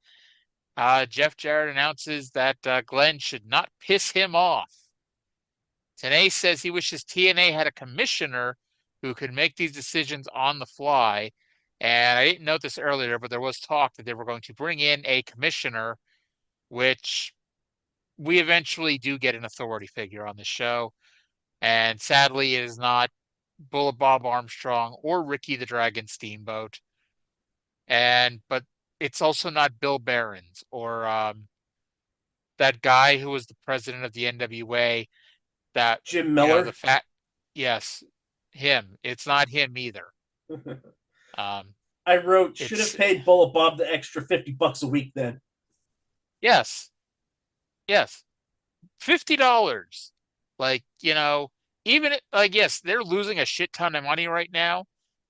Jeff Jarrett announces that Glenn should not piss him off. Tenay says he wishes TNA had a commissioner who could make these decisions on the fly. And I didn't note this earlier, but there was talk that they were going to bring in a commissioner, which we eventually do get an authority figure on the show. And sadly, it is not Bullet Bob Armstrong or Ricky the Dragon Steamboat. But it's also not Bill Behrens or that guy who was the president of the NWA. That Jim the Miller. fat, yes, him. It's not him either. Um, I wrote, should have it's paid Bullet Bob the extra $50 a week then. yes, yes, $50. Like even like yes, they're losing a shit ton of money right now,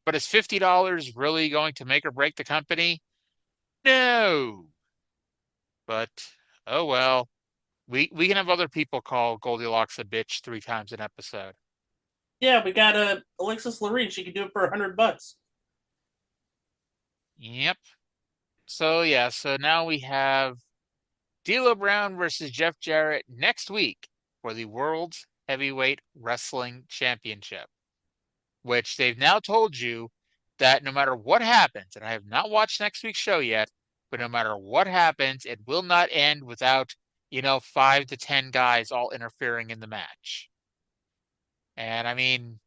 but is $50 really going to make or break the company? No. But oh well. We can have other people call Goldilocks a bitch 3 times an episode. Yeah, we got Alexis Lorene. She can do it for $100. Yep. So yeah, so now we have D'Lo Brown versus Jeff Jarrett next week for the World's Heavyweight Wrestling Championship, which they've now told you that no matter what happens, and I have not watched next week's show yet, but no matter what happens, it will not end without, 5 to 10 guys all interfering in the match. And I mean,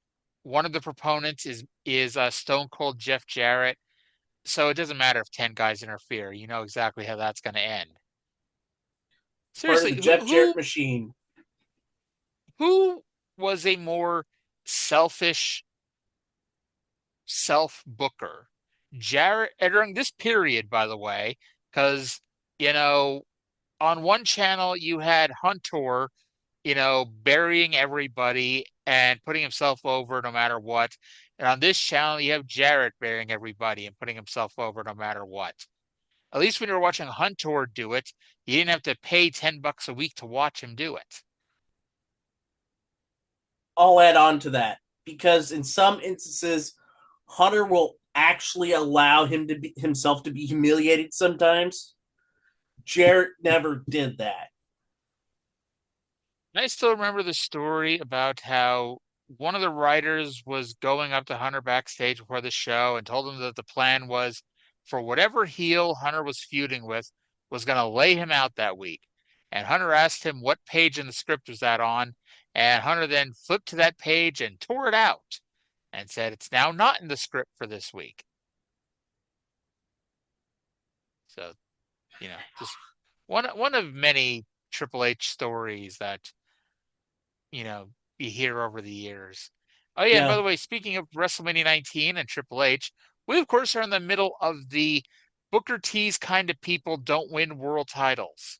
one of the proponents is Stone Cold Jeff Jarrett. So it doesn't matter if 10 guys interfere. You know exactly how that's going to end. It's part of Seriously, the who Jeff Jarrett who machine. who was a more selfish self booker? Jarrett during this period, by the way, because you know, on one channel you had Hunter, burying everybody and putting himself over no matter what. And on this channel you have Jarrett burying everybody and putting himself over no matter what. At least when you were watching Hunter do it, you didn't have to pay $10 a week to watch him do it. I'll add on to that because in some instances, Hunter will actually allow himself to be humiliated sometimes. Jarrett never did that. And I still remember the story about how one of the writers was going up to Hunter backstage before the show and told him that the plan was for whatever heel Hunter was feuding with was going to lay him out that week. And Hunter asked him what page in the script was that on, and Hunter then flipped to that page and tore it out and said it's now not in the script for this week. So, just one of many Triple H stories that you know, you hear over the years. Oh yeah, and by Yeah, the way, speaking of WrestleMania 19 and Triple H, we of course are in the middle of the Booker T's kind of people don't win world titles,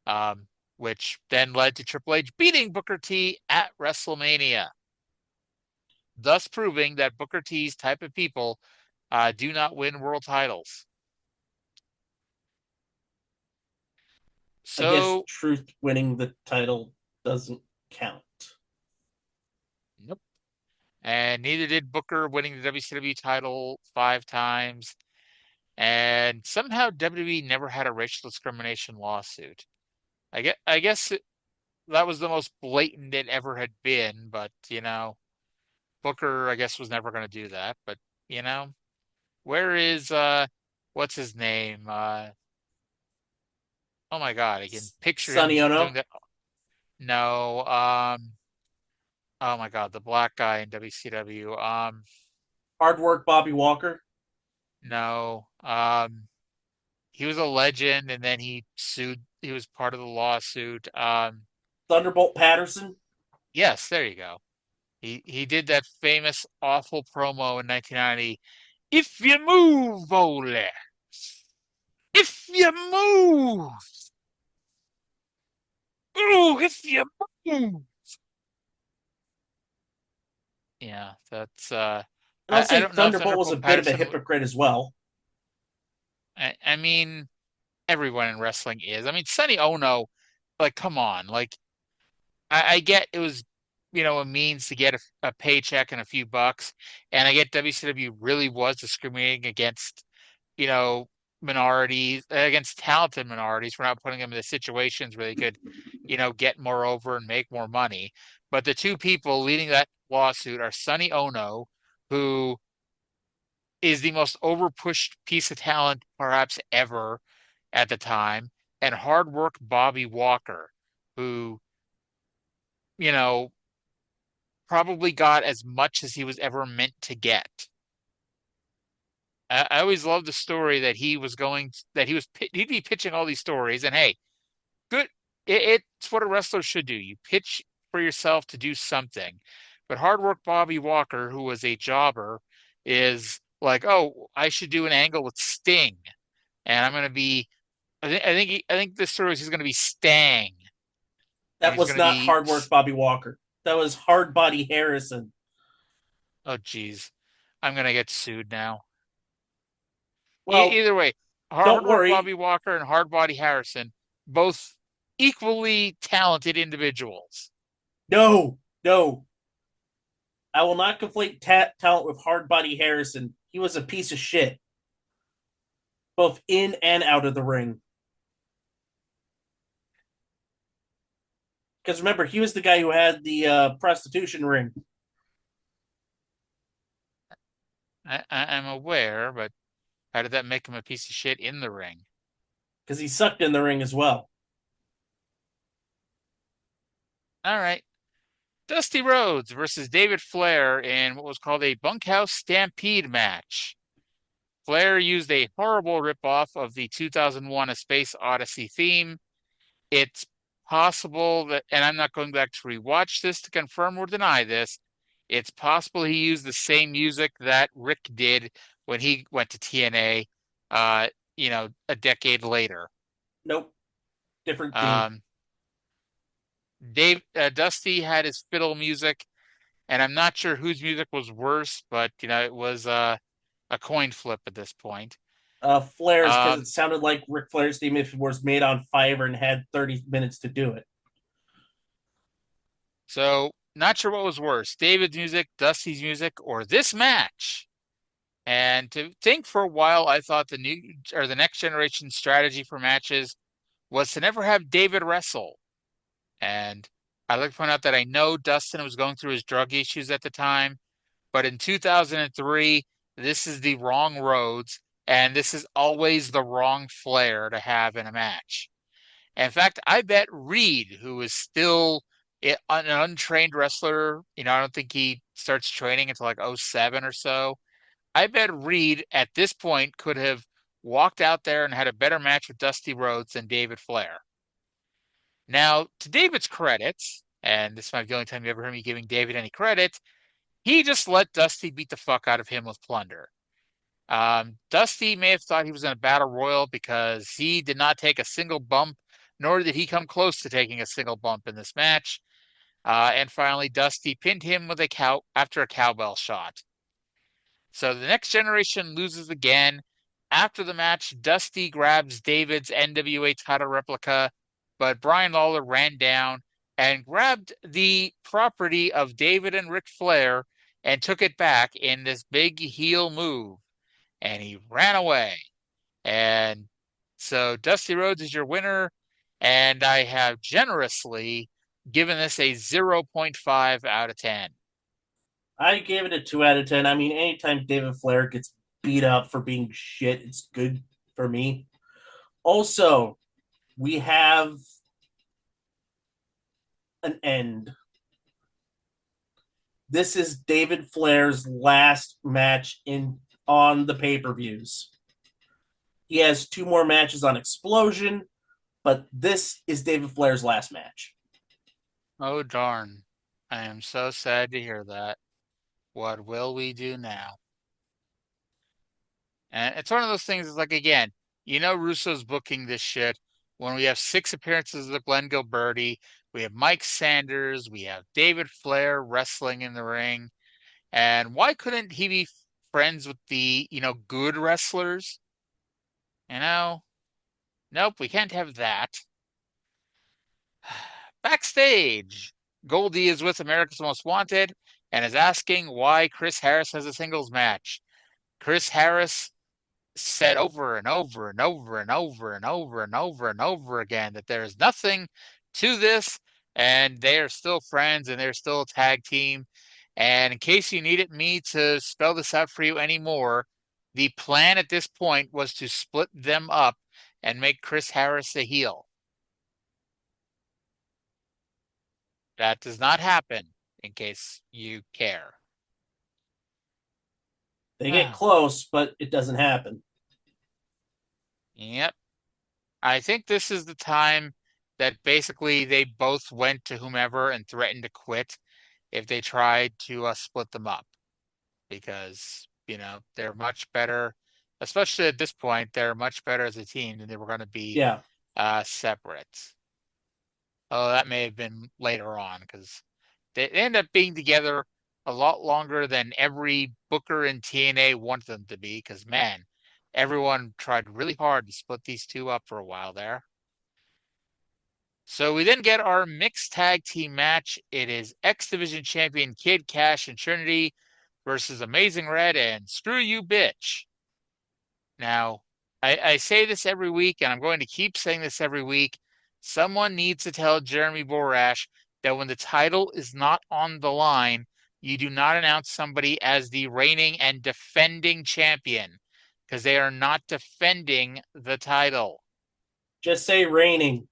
um, which then led to Triple H beating Booker T at WrestleMania, thus proving that Booker T's type of people do not win world titles. I guess So, Truth winning the title doesn't count. nope. And neither did Booker, winning the WCW title 5 times. And somehow WWE never had a racial discrimination lawsuit. I guess that was the most blatant it ever had been, but Booker, I guess, was never going to do that. But you know, where is what's his name? Oh my God, I can picture him Sonny doing Ono, that. No, oh my God, the black guy in WCW. hard work Bobby Walker, No, he was a legend, and then he sued. He was part of the lawsuit. Thunderbolt Patterson. Yes, there you go. He did that famous awful promo in 1990. If you move, Ole. If you move. Oh, if you move. Yeah, that's And I'll I say don't know if Thunderbolt was a Thunderbolt bit of a Patterson. hypocrite as well. I mean, everyone in wrestling is. I mean, Sonny Ono, like, come on, like, I get it was, a means to get a paycheck and a few bucks, and I get WCW really was discriminating against, you know, minorities, against talented minorities for not putting them in the situations where they could, get more over and make more money. But the two people leading that lawsuit are Sonny Ono, who is the most overpushed piece of talent perhaps ever at the time, and hard work Bobby Walker, who, you know, probably got as much as he was ever meant to get. I always loved the story that he'd be pitching all these stories, and hey, good. It's what a wrestler should do. You pitch for yourself to do something. But hard work Bobby Walker, who was a jobber, is like, oh, I should do an angle with Sting, and I'm going to be. I think the story is he's going to be Stang, and That he's was going to not be. hard work Bobby Walker. That was hard body Harrison. Oh, geez, I'm going to get sued now. Well, Either way, don't hard work worry. Bobby Walker and hard body Harrison, both equally talented individuals. No, no. I will not conflate talent with hard body Harrison. He was a piece of shit, both in and out of the ring. Because remember, he was the guy who had the prostitution ring. I'm aware, but how did that make him a piece of shit in the ring? Because he sucked in the ring as well. All right. Dusty Rhodes versus David Flair in what was called a bunkhouse stampede match. Flair used a horrible ripoff of the 2001 A Space Odyssey theme. It's possible that, and I'm not going back to rewatch this to confirm or deny this, it's possible he used the same music that Rick did when he went to TNA, a decade later. Nope. Different theme. Um, Dusty had his fiddle music, and I'm not sure whose music was worse, but it was a coin flip at this point. Flair's because it Um, sounded like Ric Flair's theme if it was made on Fiverr and had 30 minutes to do it. so not sure what was worse, David's music, Dusty's music, or this match. And to think for a while, I thought the next generation strategy for matches was to never have David wrestle. And I'd like to point out that I know Dustin was going through his drug issues at the time, but in 2003, this is the wrong Rhodes, and this is always the wrong Flair to have in a match. In fact, I bet Reed, who is still an untrained wrestler, I don't think he starts training until like '07 or so. I bet Reed at this point could have walked out there and had a better match with Dusty Rhodes than David Flair. Now, to David's credits, and this might be the only time you ever heard me giving David any credit, he just let Dusty beat the fuck out of him with plunder. Dusty may have thought he was in a battle royal because he did not take a single bump, nor did he come close to taking a single bump in this match. And finally, Dusty pinned him with after a cowbell shot. So the next generation loses again. After the match, Dusty grabs David's NWA title replica, but Brian Lawler ran down and grabbed the property of David and Ric Flair and took it back in this big heel move, and he ran away. And so Dusty Rhodes is your winner, and I have generously given this a 0.5 out of 10. I gave it a 2 out of 10. I mean, anytime David Flair gets beat up for being shit, it's good for me. Also, we have an end. This is David Flair's last match on the pay-per-views. He has 2 more matches on Explosion, but this is David Flair's last match. Oh, darn. I am so sad to hear that. What will we do now? And it's one of those things, it's like, again, Russo's booking this shit when we have 6 appearances of Glenn Gilbertti, we have Mike Sanders, we have David Flair wrestling in the ring. And why couldn't he be friends with the, good wrestlers? Nope, we can't have that. Backstage, Goldie is with America's Most Wanted and is asking why Chris Harris has a singles match. Chris Harris said over and over and over and over and over and over and over again that there is nothing to this, and they are still friends and they're still a tag team. And in case you needed me to spell this out for you anymore, the plan at this point was to split them up and make Chris Harris a heel. That does not happen, in case you care. They get close, but it doesn't happen. Yep. I think this is the time that basically they both went to whomever and threatened to quit if they tried to split them up. Because, they're much better, especially at this point, they're much better as a team than they were going to be separate. Oh, that may have been later on because they end up being together a lot longer than every booker in TNA wanted them to be because, man, everyone tried really hard to split these two up for a while there. So we then get our mixed tag team match. It is X Division champion Kid Cash and Trinity versus Amazing Red and Screw You Bitch. Now, I say this every week, and I'm going to keep saying this every week. Someone needs to tell Jeremy Borash that when the title is not on the line, you do not announce somebody as the reigning and defending champion because they are not defending the title. Just say reigning.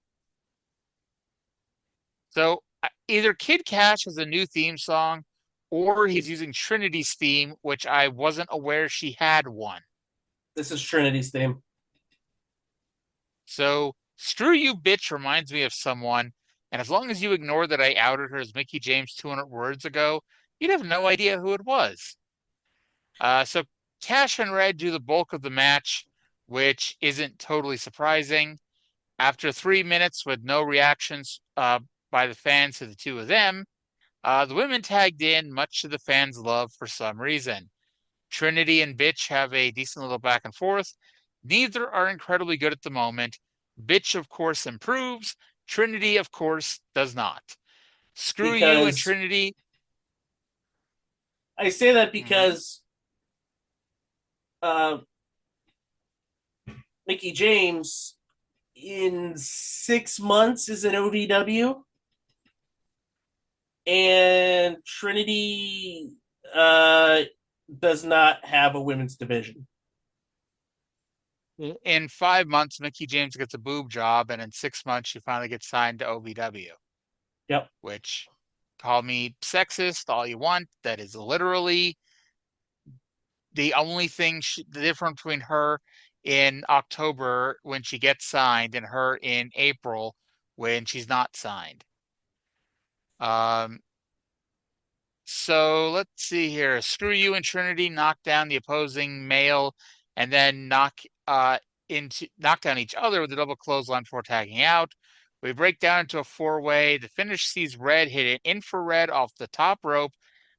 So either Kid Cash has a new theme song or he's using Trinity's theme, which I wasn't aware she had one. This is Trinity's theme. So Screw You Bitch reminds me of someone, and as long as you ignore that I outed her as Mickie James 200 words ago, you'd have no idea who it was. So Cash and Red do the bulk of the match, which isn't totally surprising. After 3 minutes with no reactions by the fans to the two of them, the women tagged in, much to the fans' love for some reason. Trinity and Bitch have a decent little back and forth. Neither are incredibly good at the moment. Bitch, of course, improves. Trinity, of course, does not. Screw You and Trinity. I say that because Mickie James in 6 months is an OVW, and Trinity does not have a women's division. In 5 months, Mickie James gets a boob job, and in 6 months, she finally gets signed to OVW. Yep. Which, call me sexist all you want. That is literally the only thing, the difference between her in October when she gets signed and her in April when she's not signed. So let's see here. Screw You and Trinity knock down the opposing male and then knock down each other with a double clothesline before tagging out. We break down into a 4-way. The finish sees Red hit an infrared off the top rope,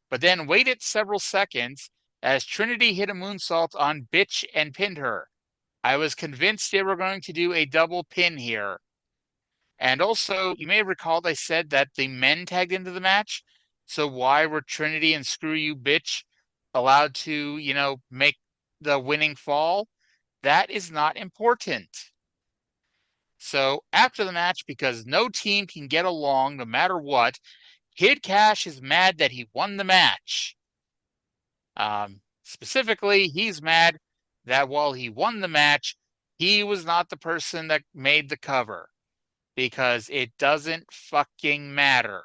but then waited several seconds as Trinity hit a moonsault on Bitch and pinned her. I was convinced they were going to do a double pin here. And also, you may have recalled I said that the men tagged into the match. So why were Trinity and Screw You Bitch allowed to, make the winning fall? That is not important. So after the match, because no team can get along no matter what, Kid Cash is mad that he won the match. Specifically, he's mad that while he won the match, he was not the person that made the cover because it doesn't fucking matter.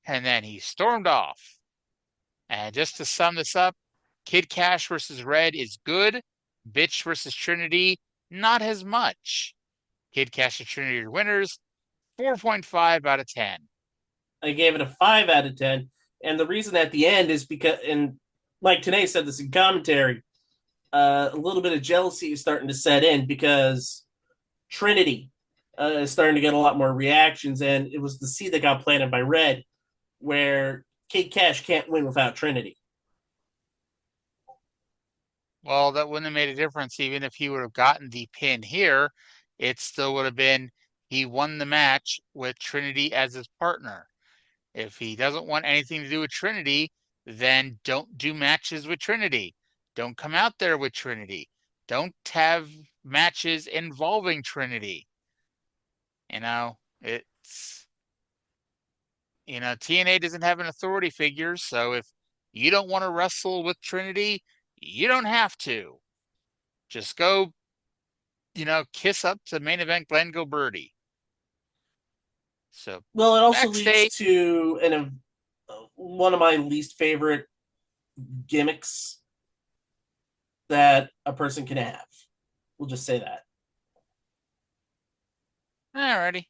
And then he stormed off. And just to sum this up, Kid Cash versus Red is good. Bitch versus Trinity, not as much. Kid Cash and Trinity are winners, 4.5 out of 10. I gave it a 5 out of 10. And the reason at the end is because, and Mike Tenay said this in commentary, a little bit of jealousy is starting to set in because Trinity is starting to get a lot more reactions. And it was the seed that got planted by Red, where Kid Cash can't win without Trinity. Well, that wouldn't have made a difference even if he would have gotten the pin here. It still would have been he won the match with Trinity as his partner. If he doesn't want anything to do with Trinity, then don't do matches with Trinity. Don't come out there with Trinity. Don't have matches involving Trinity. It's TNA doesn't have an authority figure, so if you don't want to wrestle with Trinity, you don't have to. Just go, kiss up to main event Glenn Gilbertti. So Well, it also backstage, leads to one of my least favorite gimmicks that a person can have. We'll just say that. alrighty.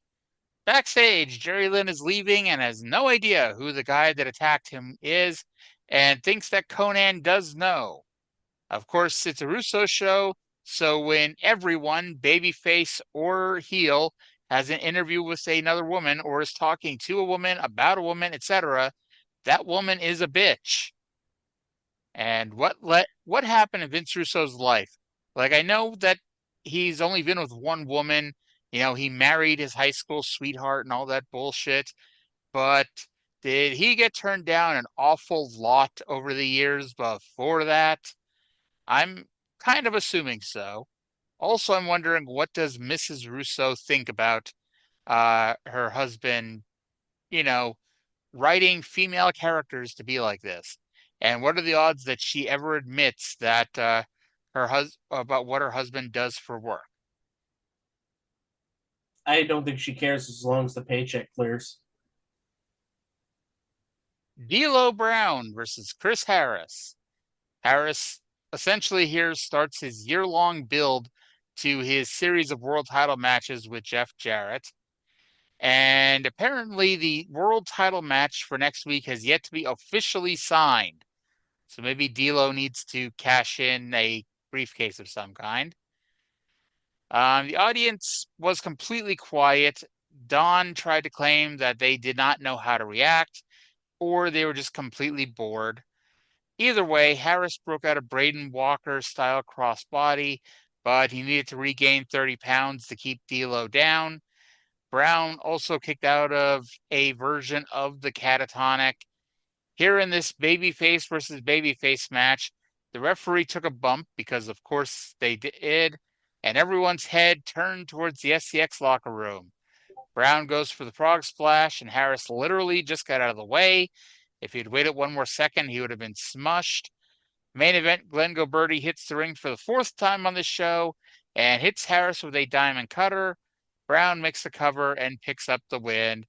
Backstage, Jerry Lynn is leaving and has no idea who the guy that attacked him is and thinks that Conan does know. Of course, it's a Russo show, so when everyone, babyface or heel, has an interview with another woman or is talking to a woman, about a woman, etc., that woman is a bitch. And what happened in Vince Russo's life? Like, I know that he's only been with one woman. He married his high school sweetheart and all that bullshit. But did he get turned down an awful lot over the years before that? I'm kind of assuming so. Also, I'm wondering, what does Mrs. Russo think about her husband, you know, writing female characters to be like this? And what are the odds that she ever admits that about what her husband does for work? I don't think she cares as long as the paycheck clears. D'Lo Brown versus Chris Harris. Harris essentially here starts his year-long build to his series of world title matches with Jeff Jarrett. And apparently the world title match for next week has yet to be officially signed. So maybe D'Lo needs to cash in a briefcase of some kind. The audience was completely quiet. Don tried to claim that they did not know how to react, or they were just completely bored. Either way, Harris broke out a Braden Walker style crossbody, but he needed to regain 30 pounds to keep D'Lo down. Brown also kicked out of a version of the catatonic. Here in this babyface versus babyface match, the referee took a bump because, of course, they did, and everyone's head turned towards the SCX locker room. Brown goes for the frog splash, and Harris literally just got out of the way. If he'd waited one more second, he would have been smushed. Main event, Glenn Gilbertti hits the ring for the fourth time on the show and hits Harris with a diamond cutter. Brown makes the cover and picks up the win.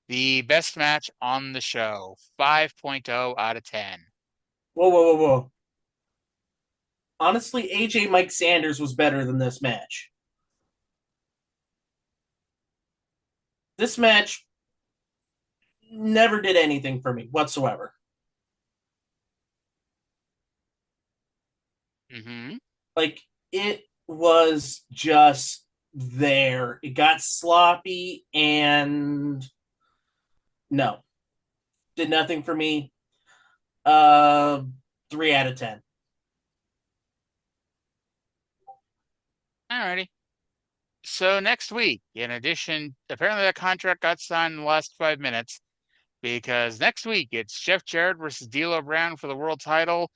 The best match on the show, 5.0 out of 10. Whoa, whoa, whoa, whoa. Honestly, AJ Mike Sanders was better than this match. This match never did anything for me whatsoever. Mm-hmm. Like, it was just there. It got sloppy and no. Did nothing for me. 3 out of 10. Alrighty. So next week, in addition, apparently that contract got signed in the last 5 minutes. because next week it's Jeff Jarrett versus D'Lo Brown for the world title.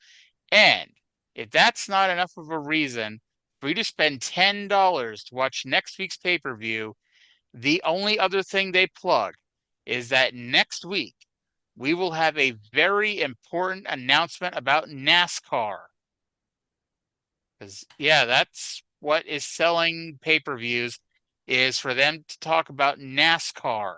And if that's not enough of a reason for you to spend $10 to watch next week's pay-per-view, the only other thing they plug is that next week we will have a very important announcement about NASCAR. Because, yeah, that's what is selling pay-per-views, is for them to talk about NASCAR.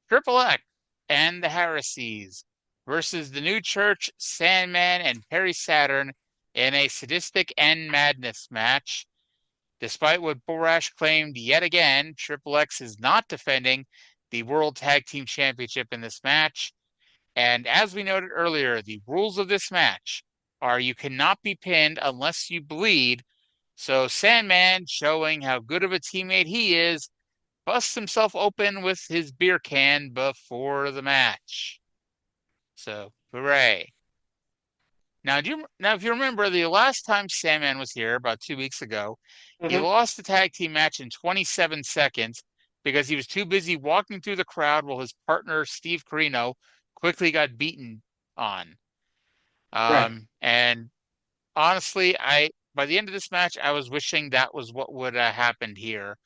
Triple X and the Heresies versus the New Church, Sandman, and Perry Saturn in a sadistic end madness match. Despite what Borash claimed yet again, Triple X is not defending the World Tag Team Championship in this match. And as we noted earlier, the rules of this match are you cannot be pinned unless you bleed. So Sandman, showing how good of a teammate he is, busts himself open with his beer can before the match. So, hooray. Now, if you remember, the last time Sandman was here, about 2 weeks ago, he lost the tag team match in 27 seconds because he was too busy walking through the crowd while his partner, Steve Corino, quickly got beaten on. Right. And honestly, by the end of this match, I was wishing that was what would have happened here.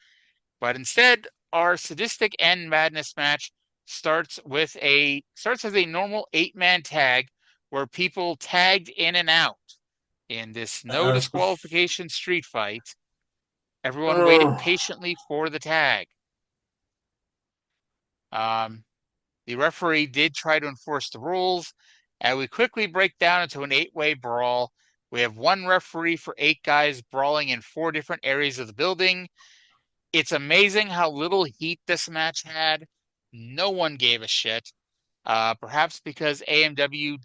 But instead, our sadistic end madness match starts as a normal 8-man tag where people tagged in and out in this no disqualification street fight. Everyone waited patiently for the tag. The referee did try to enforce the rules, and we quickly break down into an 8-way brawl. We have one referee for 8 guys brawling in 4 different areas of the building. It's amazing how little heat this match had. No one gave a shit. Perhaps because AMW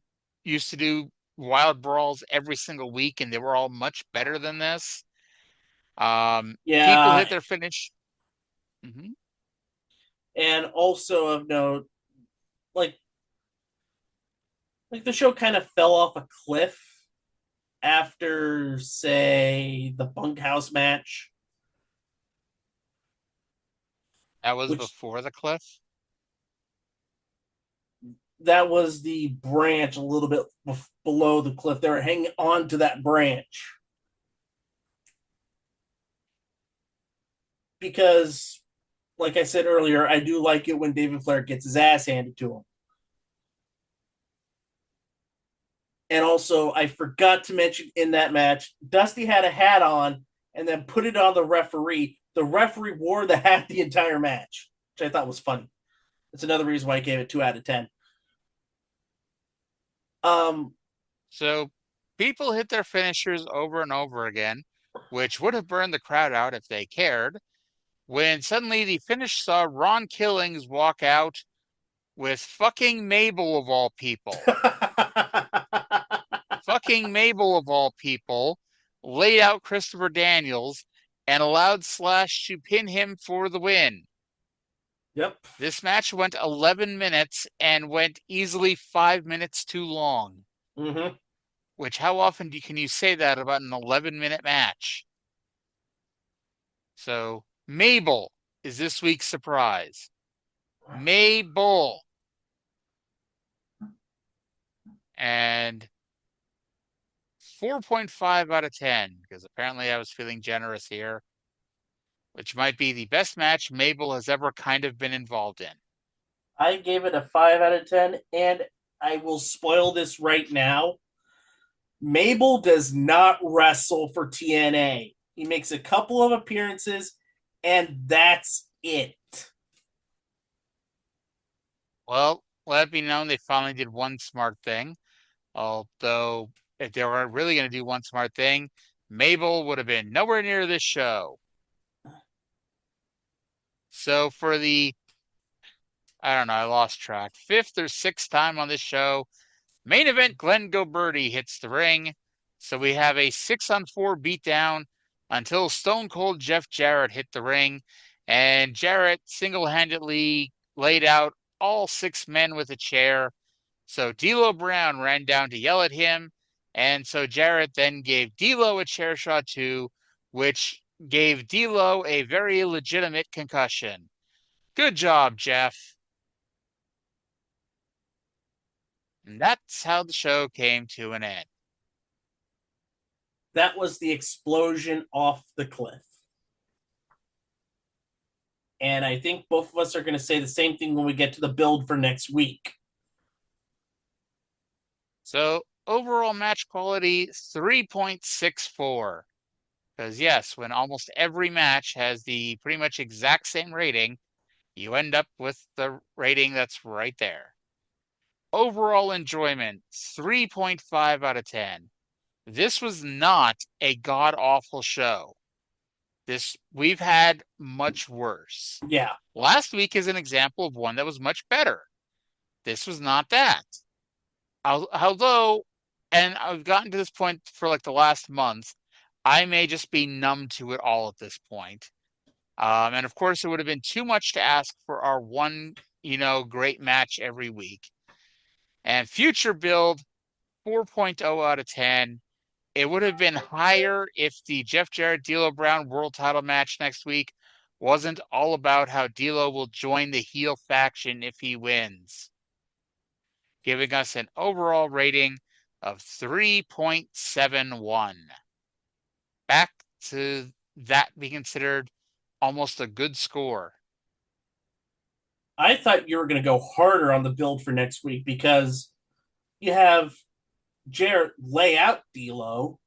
used to do wild brawls every single week and they were all much better than this. People Yeah, hit their finish. Mhm. and also of note, like the show kind of fell off a cliff after, say, the bunkhouse match, That was which before the cliff. that was the branch a little bit below the cliff. They were hanging on to that branch because, like I said earlier, I do like it when David Flair gets his ass handed to him. And also, I forgot to mention in that match, Dusty had a hat on and then put it on the referee. The referee wore the hat the entire match, which I thought was funny. That's another reason why I gave it 2 out of 10. So people hit their finishers over and over again, which would have burned the crowd out if they cared, when suddenly the finish saw Ron Killings walk out with fucking Mabel of all people. Fucking Mabel of all people laid out Christopher Daniels and allowed Slash to pin him for the win. Yep. This match went 11 minutes and went easily 5 minutes too long. Mm-hmm. Which, how often can you say that about an 11-minute match? So, Mabel is this week's surprise. Mabel. And 4.5 out of 10, because apparently I was feeling generous here, which might be the best match Mabel has ever kind of been involved in. I gave it a 5 out of 10, and I will spoil this right now. Mabel does not wrestle for TNA. He makes a couple of appearances, and that's it. Well, let it be known they finally did one smart thing. Although, if they were really going to do one smart thing, Mabel would have been nowhere near this show. So for the, I don't know, I lost track, 5th or 6th time on this show, main event Glenn Gilbertti hits the ring. So we have a 6-on-4 beatdown until Stone Cold Jeff Jarrett hit the ring. And Jarrett single-handedly laid out all 6 men with a chair. So D'Lo Brown ran down to yell at him. And so Jarrett then gave D'Lo a chair shot too, which gave D'Lo a very legitimate concussion. Good job, Jeff. And that's how the show came to an end. That was the explosion off the cliff. And I think both of us are going to say the same thing when we get to the build for next week. So overall match quality 3.64. Because yes, when almost every match has the pretty much exact same rating, you end up with the rating that's right there. Overall enjoyment 3.5 out of 10. This was not a god-awful show. We've had much worse. Yeah. Last week is an example of one that was much better. This was not that. Although, and I've gotten to this point for like the last month, I may just be numb to it all at this point. And of course, it would have been too much to ask for our one, great match every week. And future build, 4.0 out of 10. It would have been higher if the Jeff Jarrett D'Lo Brown world title match next week wasn't all about how D'Lo will join the heel faction if he wins, giving us an overall rating of 3.71. Back to that being considered almost a good score. I thought you were going to go harder on the build for next week because you have Jarrett lay out D'Lo,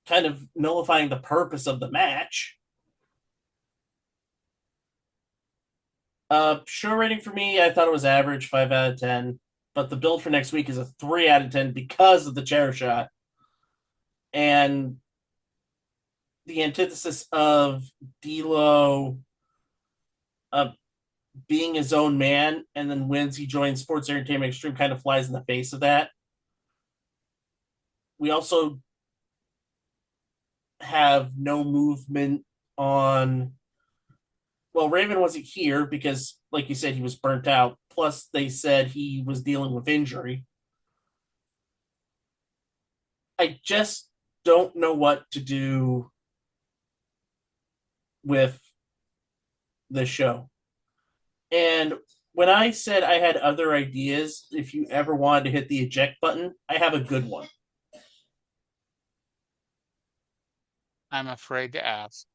kind of nullifying the purpose of the match. Show rating for me, I thought it was average, 5 out of 10. But the build for next week is a 3 out of 10 because of the chair shot. And the antithesis of D'Lo being his own man and then wins he joins Sports Entertainment Extreme kind of flies in the face of that. We also have no movement on. Well, Raven wasn't here because, like you said, he was burnt out. Plus, they said he was dealing with injury. I just don't know what to do with the show. And when I said I had other ideas, if you ever wanted to hit the eject button, I have a good one. I'm afraid to ask.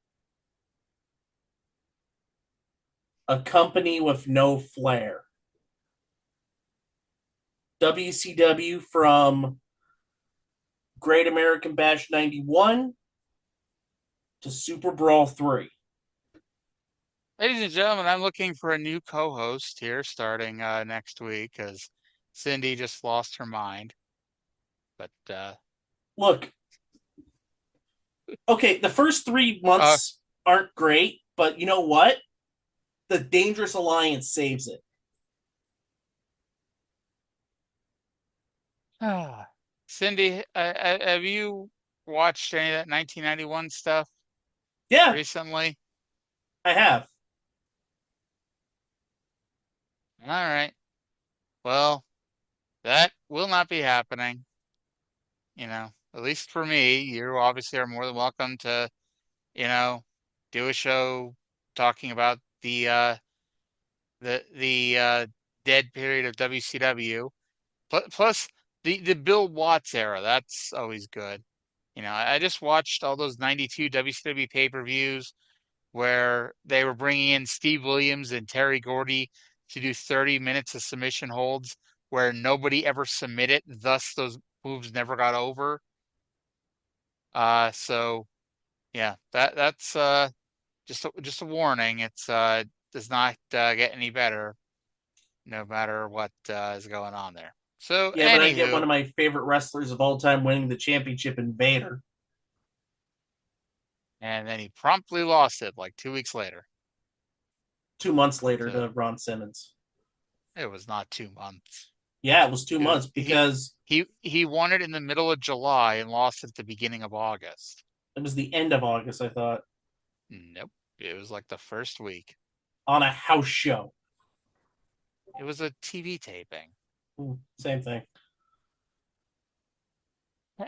A company with no flair. WCW from Great American Bash 91 to Super Brawl 3. Ladies and gentlemen, I'm looking for a new co-host here starting next week because Cindy just lost her mind. But look, okay, the first 3 months aren't great, but you know what? The Dangerous Alliance saves it. Cindy, have you watched any of that 1991 stuff Yeah, recently? I have. All right. Well, that will not be happening. At least for me, you obviously are more than welcome to, do a show talking about the dead period of WCW. Plus the Bill Watts era. That's always good. I just watched all those 92 WCW pay-per-views where they were bringing in Steve Williams and Terry Gordy to do 30 minutes of submission holds where nobody ever submitted, thus those moves never got over. So yeah, that's just a warning. It's does not get any better, no matter what is going on there. So Yeah, but I get one anywho, of my favorite wrestlers of all time winning the championship in Vader. and then he promptly lost it like 2 weeks later. 2 months later So to Ron Simmons. it was not 2 months. Yeah, it was 2 months because he won it in the middle of July and lost it at the beginning of August. it was the end of August, I thought. Nope. It was like the first week. On a house show. It was a TV taping. Same thing.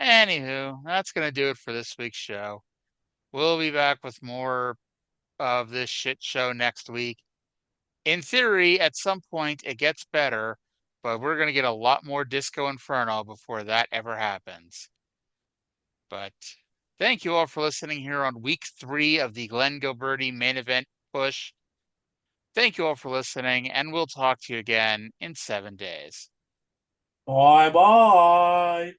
Anywho, that's going to do it for this week's show. We'll be back with more of this shit show next week. In theory, at some point, it gets better, but we're going to get a lot more Disco Inferno before that ever happens. But thank you all for listening here on week 3 of the Glenn Gilbertti main event push. Thank you all for listening, and we'll talk to you again in 7 days. Bye-bye.